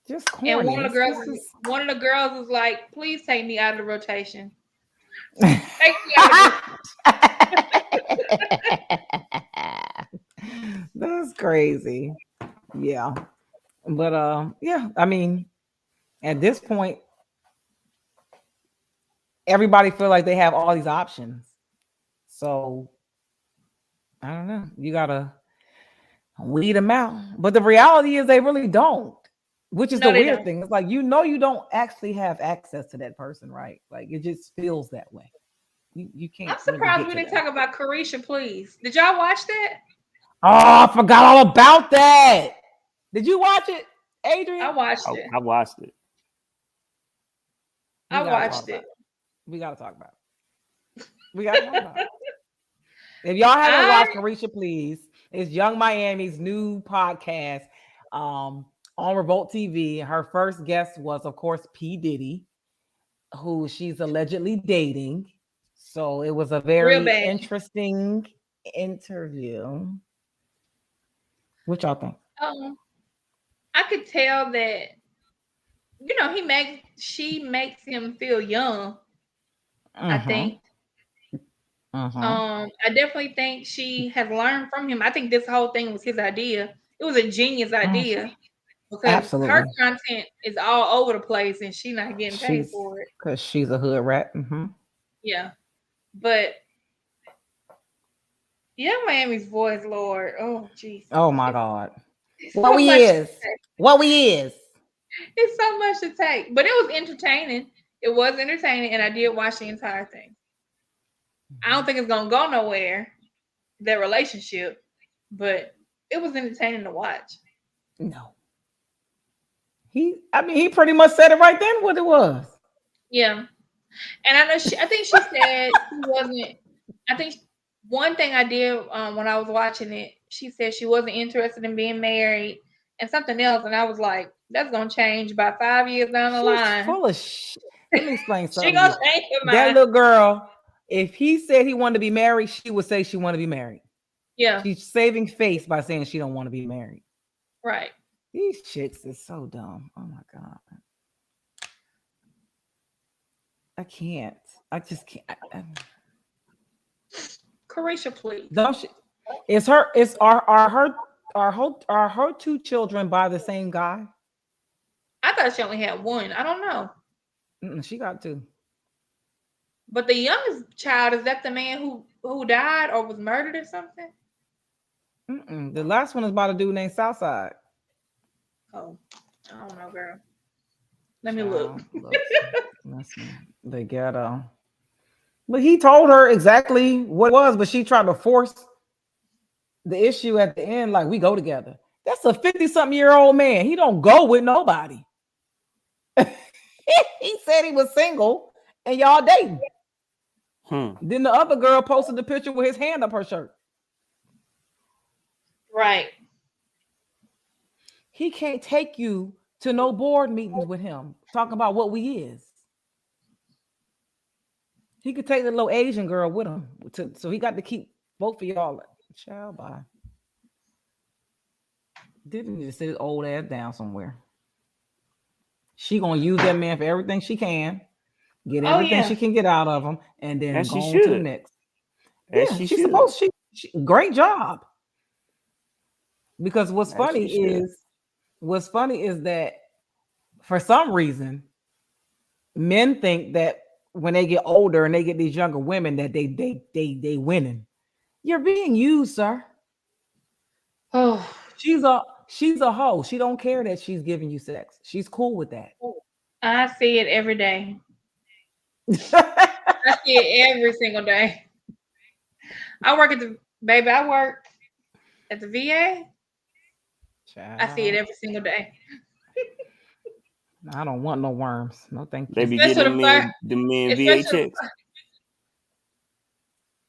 Just corny. And one of the girls was like, "Please take me out of the rotation. Take me out That's crazy. Yeah. But yeah, I mean, at this point, everybody feel like they have all these options. So I don't know. You gotta weed them out. But the reality is they really don't. Which is the weird thing. It's like you don't actually have access to that person, right? Like it just feels that way. You can't. I'm surprised we didn't talk about Carisha, please. Did y'all watch that? Oh, I forgot all about that. Did you watch it, Adrian? I watched it. I watched it. I watched it. We gotta talk about it. We gotta talk about it. If y'all haven't watched Carisha, please, it's Young Miami's new podcast on Revolt TV. Her first guest was, of course, P. Diddy, who she's allegedly dating. So it was a very interesting interview. What y'all think? I could tell that, she makes him feel young. I think. I definitely think she has learned from him. I think this whole thing was his idea. It was a genius idea because her content is all over the place and she's not getting paid for it. Because she's a hood rat. Yeah. But Young Miami's voice, Lord. Oh, jeez. Oh, my God. What we is. It's so much to take. But it was entertaining. It was entertaining, and I did watch the entire thing. I don't think it's going to go nowhere, their relationship, but it was entertaining to watch. No. He pretty much said it right then what it was. Yeah. And I think she said she wasn't, I think one thing I did when I was watching it, she said she wasn't interested in being married and something else. And I was like, that's going to change by 5 years down the line. Full of shit. Let me explain something. She going to change her mind. That little girl, if he said he wanted to be married, she would say she wanted to be married. Yeah. She's saving face by saying she don't want to be married. Right. These chicks is so dumb. Oh my God. I can't. I just can't. Carisha, please. Don't she? Are her two children by the same guy? I thought she only had one. I don't know. She got two. But the youngest child, is that the man who died or was murdered or something? The last one is by a dude named Southside. Oh, I don't know, girl. Let me look. The ghetto. But he told her exactly what it was, but she tried to force the issue at the end, like we go together. That's a 50-something-year-old man. He don't go with nobody. He said he was single and y'all dating. Then the other girl posted the picture with his hand up her shirt. Right. He can't take you to no board meetings with him, talking about what we is. He could take the little Asian girl with him. So he got to keep both of y'all. Child, bye. Didn't need to sit his old ass down somewhere. She gonna use that man for everything she can, get everything she can get out of him, and then go on to the next. She's supposed to. Great job. Because what's funny is that for some reason, men think that when they get older and they get these younger women that they winning. You're being used, sir. Oh, she's a hoe. She don't care that she's giving you sex. She's cool with that. I see it every day. I see it every single day. I work at the VA. I see it every single day. I don't want no worms. No, thank They you. be Especially getting the men especially, VHX.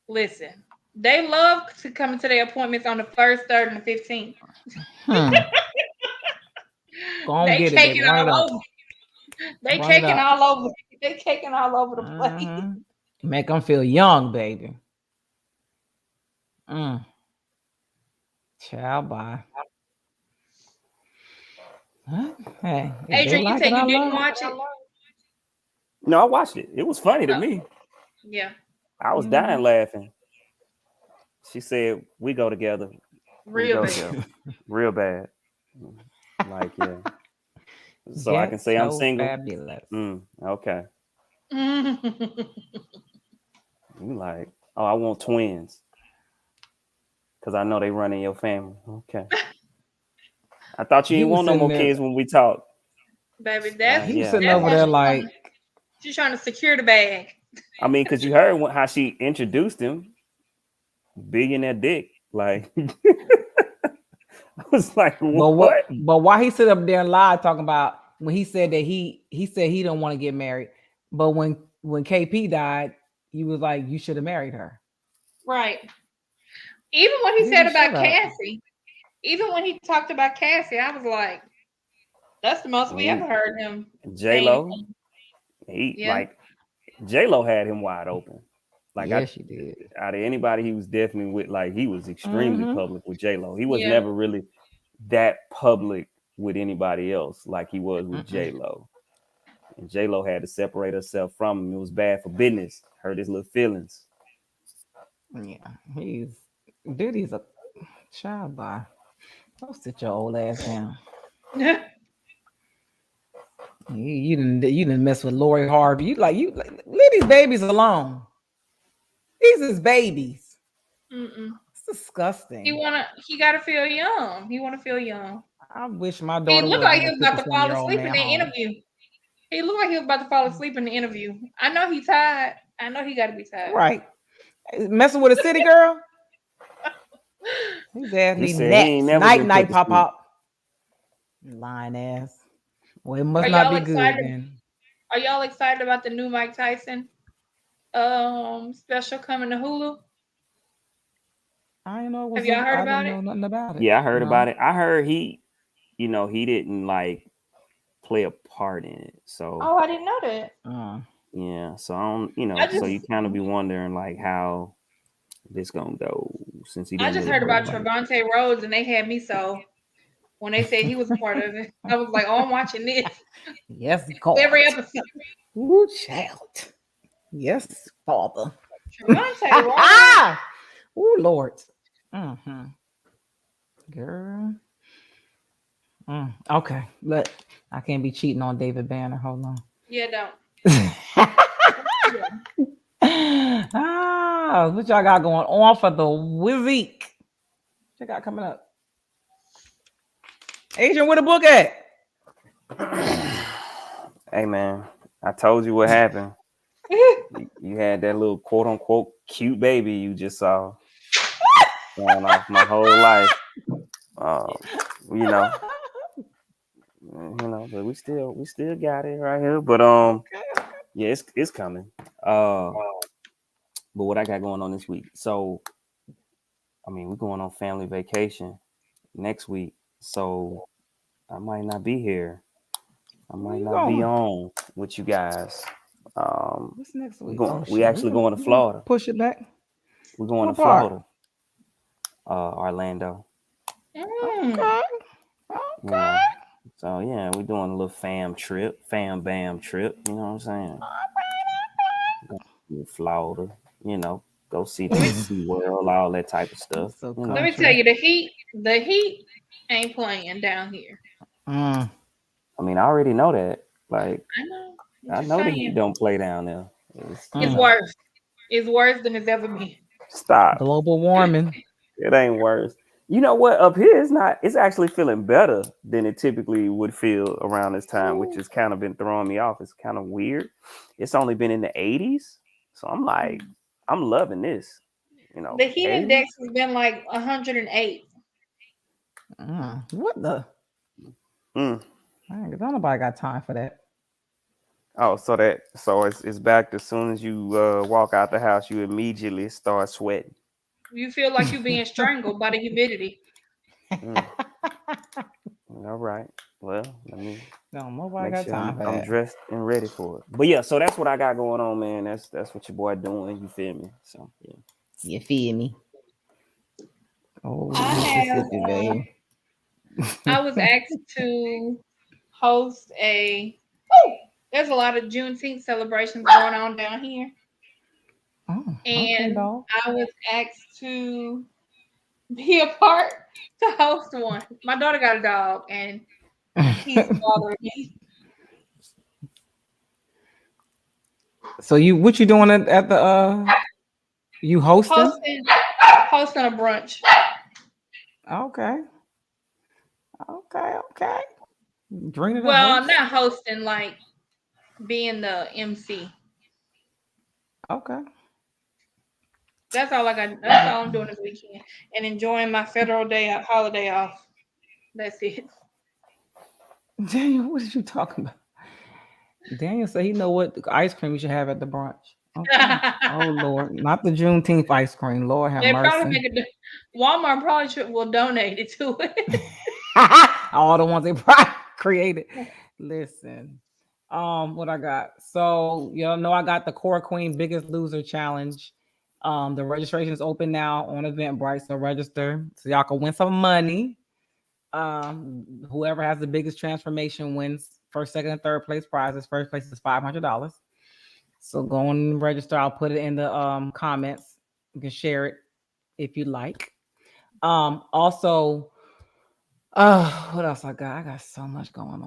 listen, they love to come into their appointments on the 1st, 3rd, and the 15th. Go on, They get it, baby. caking Run it all up. over. They Run it caking up. all over. They caking all over the place. Make them feel young, baby. Child, bye. Huh? Hey, if they Adrian, you like say it, I you didn't love it. watch it? No, I watched it. It was funny to me. Yeah. I was dying laughing. She said, "We go together. We Real go bad. together. Real bad." Like, yeah. So I can That's say I'm so single. fabulous. Okay. You like, oh, I want twins. Because I know they run in your family. Okay. I thought you He didn't was want no sitting more there. kids when we talked. Baby, that's He was Yeah. sitting that's over how there like, she's trying to secure the bag. I mean, because you heard how she introduced him. Billionaire dick. Like, I was like, what? but why he sit up there and lie talking about when he said that he said he don't want to get married, but when KP died, he was like, you should have married her. Right. Even when he Baby, said about shut up. Cassie, even when he talked about Cassie, I was like, that's the most we ever heard him. J-Lo, Yeah. like J-Lo had him wide open. Like, yeah, she did. Out of anybody he was definitely with, like, he was extremely public with J-Lo. He was Yeah. never really that public with anybody else like he was with J-Lo. And J-Lo had to separate herself from him. It was bad for business. Hurt his little feelings. Yeah, he's a child by. Go sit your old ass down. You didn't mess with Lori Harvey. You leave these babies alone. These is babies. It's disgusting. He gotta feel young. He wanna feel young. I wish my He daughter looked would like have he was about to fall 57-year-old asleep in man the home. interview. He looked like he was about to fall asleep in the interview. I know he's tired. I know he gotta be tired. Right. Messing with a city girl? His ass need naps. Night, pop. Lying ass. Well, it must not be good then. Are y'all excited about the new Mike Tyson special coming to Hulu? I don't know. Have y'all heard about it? I didn't know nothing about it. Yeah, I heard about it. I heard he didn't like play a part in it. So I didn't know that. Yeah, so I don't, so you kind of be wondering like how this gonna go since he didn't. I just heard about Trevante Rhodes and they had me so when they said he was a part of it, I was like, oh, I'm watching this. Yes, God. Every episode. Ooh, child. Yes, Father. Trevante Rhodes. Ooh, Lord. Girl. Okay, look, I can't be cheating on David Banner. Hold on. Yeah, don't. What y'all got going on for the week? What you got coming up? Adrian, where the book at? Hey man, I told you what happened. You had that little quote unquote cute baby you just saw going off my whole life. But we still got it right here. But yeah, it's coming. But what I got going on this week? So, I mean, we're going on family vacation next week, so I might not be here. I might not be on with you guys. What's next week? We actually going to Florida. Push it back. We're going to Florida. Orlando. Okay. Yeah. So yeah, we're doing a little fam bam trip. You know what I'm saying? Florida. Go see the SeaWorld, all that type of stuff. So let me tell you, the heat ain't playing down here. I mean, I already know that. Like, I know the heat don't play down there. It's worse. It's worse than it's ever been. Stop. Global warming. It ain't worse. You know what? Up here, it's actually feeling better than it typically would feel around this time, which has kind of been throwing me off. It's kind of weird. It's only been in the 80s. So I'm like, I'm loving this. The heat index has been like 108. What the? Mm. Don't nobody got time for that. Oh, so it's back. As soon as you walk out the house, you immediately start sweating. You feel like you're being strangled by the humidity. Mm. All right. Well, let me Nobody make got sure time for I'm that. dressed and ready for it. But yeah, so that's what I got going on, man. That's what your boy doing. You feel me? So yeah. You feel me? Oh, Mississippi, babe. I was asked to host there's a lot of Juneteenth celebrations going on down here. And dog. I was asked to be a part to host one. My daughter got a dog and he's bothering me. So what you doing at the you hosting? Hosting a brunch. Okay. Drena Well, not hosting, like being the MC. Okay. That's all I got. That's all I'm doing this weekend and enjoying my federal holiday off. That's it. Daniel, what are you talking about? Daniel said he know what ice cream you should have at the brunch. Okay. Oh Lord, not the Juneteenth ice cream. Lord have They mercy. probably make it. Walmart probably will donate it to it. All the ones they probably created. Listen, what I got. So y'all know I got the Core Queen Biggest Loser Challenge. The registration is open now on Eventbrite, so register so y'all can win some money. Whoever has the biggest transformation wins first, second, and third place prizes. First place is $500. So go and register. I'll put it in the comments. You can share it if you like. Also, what else I got? I got so much going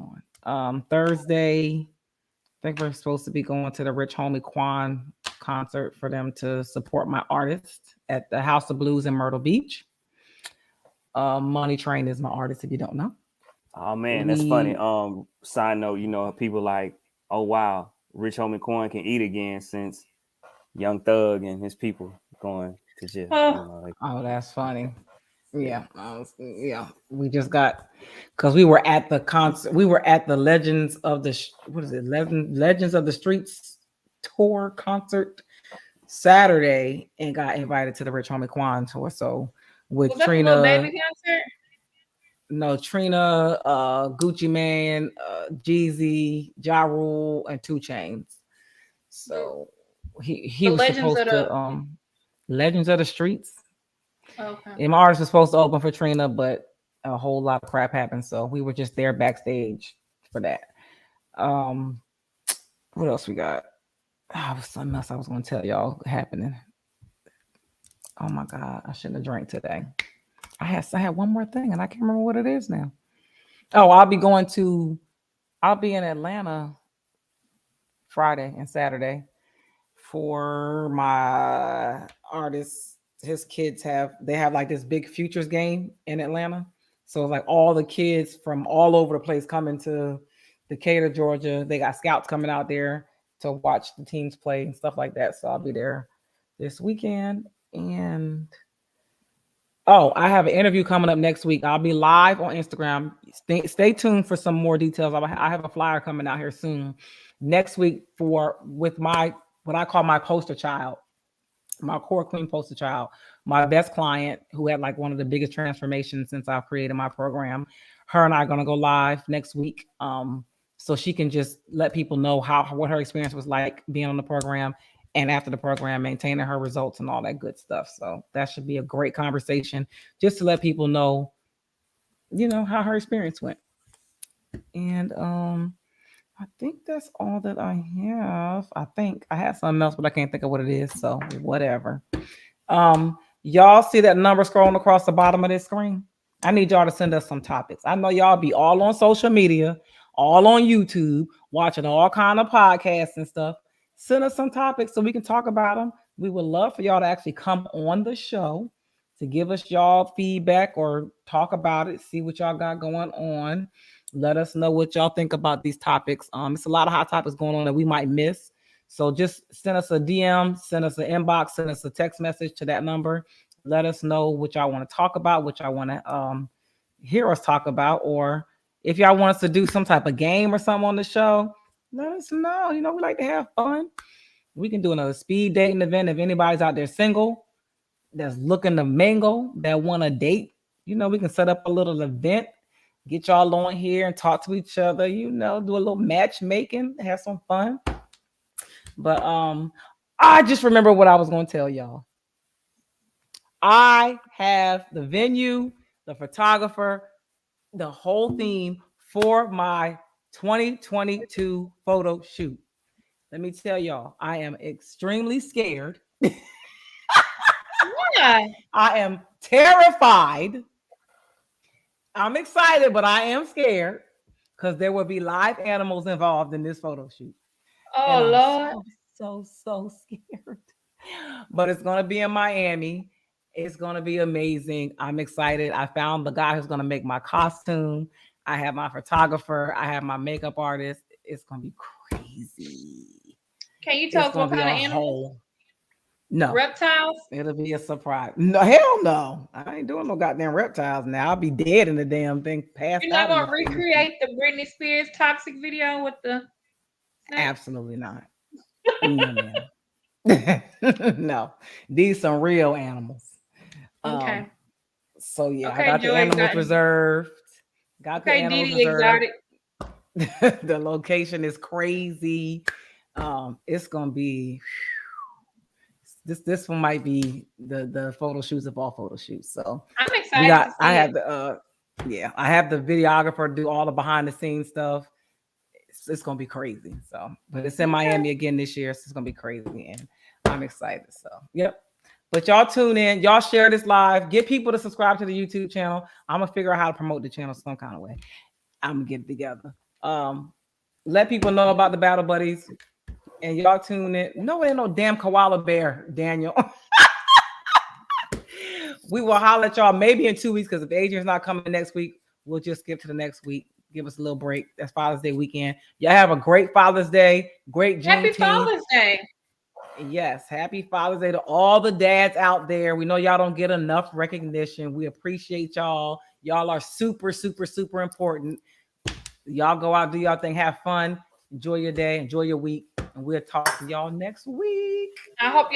on. Thursday, I think we're supposed to be going to the Rich Homie Quan concert for them to support my artist at the House of Blues in Myrtle Beach. Money Train is my artist, if you don't know. Oh man, that's funny. Side note, people like, oh wow, Rich Homie Quan can eat again since Young Thug and his people going to jail. Oh, that's funny. Yeah, we just got because we were at the concert. We were at the Legends of the Legends of the Streets tour concert Saturday and got invited to the Rich Homie Quan tour. So with Trina, Lil Baby concert? No, Trina, Gucci Mane, Jeezy, Ja Rule, and 2 Chainz. So he was supposed to Legends of the Streets. Okay. And my artist was supposed to open for Trina, but a whole lot of crap happened. So we were just there backstage for that. What else we got? Was something else I was going to tell y'all happening. Oh my God, I shouldn't have drank today. I had one more thing and I can't remember what it is now. Oh, I'll be in Atlanta Friday and Saturday for my artists. His kids have like this big futures game in Atlanta. So like all the kids from all over the place coming to Decatur, Georgia. They got scouts coming out there to watch the teams play and stuff like that. So I'll be there this weekend. And I have an interview coming up next week. I'll be live on Instagram. Stay tuned for some more details. I have a flyer coming out here soon next week with my what I call my poster child, my Core Queen poster child, my best client who had like one of the biggest transformations since I've created my program. Her and I are going to go live next week. So she can just let people know what her experience was like being on the program and after the program, maintaining her results and all that good stuff. So that should be a great conversation just to let people know, how her experience went. And I think that's all that I have. I think I have something else, but I can't think of what it is. So whatever. Y'all see that number scrolling across the bottom of this screen? I need y'all to send us some topics. I know y'all be all on social media, all on YouTube, watching all kind of podcasts and stuff. Send us some topics so we can talk about them. We would love for y'all to actually come on the show to give us y'all feedback or talk about it, see what y'all got going on. Let us know what y'all think about these topics. It's a lot of hot topics going on that we might miss. So just send us a DM, send us an inbox, send us a text message to that number. Let us know what y'all want to talk about, what y'all want to, hear us talk about, or if y'all want us to do some type of game or something on the show, let us know. You know, we like to have fun. We can do another speed dating event if anybody's out there single that's looking to mingle, that want to date. You know, we can set up a little event, get y'all on here and talk to each other. You know, do a little matchmaking, have some fun. But I just remember what I was going to tell y'all. I have the venue, the photographer, the whole theme for my 2022 photo shoot. Let me tell y'all, I am extremely scared. Why? I am terrified. I'm excited, but I am scared because there will be live animals involved in this photo shoot. Oh, And Lord. so scared. But it's going to be in Miami. It's going to be amazing. I'm excited. I found the guy who's going to make my costume. I have my photographer. I have my makeup artist. It's going to be crazy. Can you tell us what kind of animals? No. Reptiles? It'll be a surprise. No, hell no. I ain't doing no goddamn reptiles now. I'll be dead in the damn thing. Passed You're not out. going to recreate the Britney Spears toxic video with the... Absolutely not. No, man. No, these some real animals. Okay. So yeah, Okay, I got Joy the animals Exotic. reserved. Got the Okay, animals Didi reserved. Exotic. The location is crazy. It's gonna be this one might be the photo shoots of all photo shoots. So I'm excited to see I have it. I have the videographer do all the behind the scenes stuff. It's gonna be crazy. So, but it's in Miami again this year, so it's gonna be crazy, and I'm excited. So, yep. But y'all tune in, y'all share this live, get people to subscribe to the YouTube channel. I'm gonna figure out how to promote the channel some kind of way. I'm gonna get it together. Let people know about the Battle Buddies, and y'all tune in. No, ain't no damn koala bear, Daniel. We will holler at y'all maybe in 2 weeks, because if Adrian's not coming next week, we'll just skip to the next week. Give us a little break. That's Father's Day weekend. Y'all have a great Father's Day. Great Juneteenth. Happy Father's Day. Yes, happy Father's Day to all the dads out there. We know y'all don't get enough recognition. We appreciate y'all. Y'all are super, super, super important. Y'all go out, do y'all thing, have fun, enjoy your day, enjoy your week, and we'll talk to y'all next week. I hope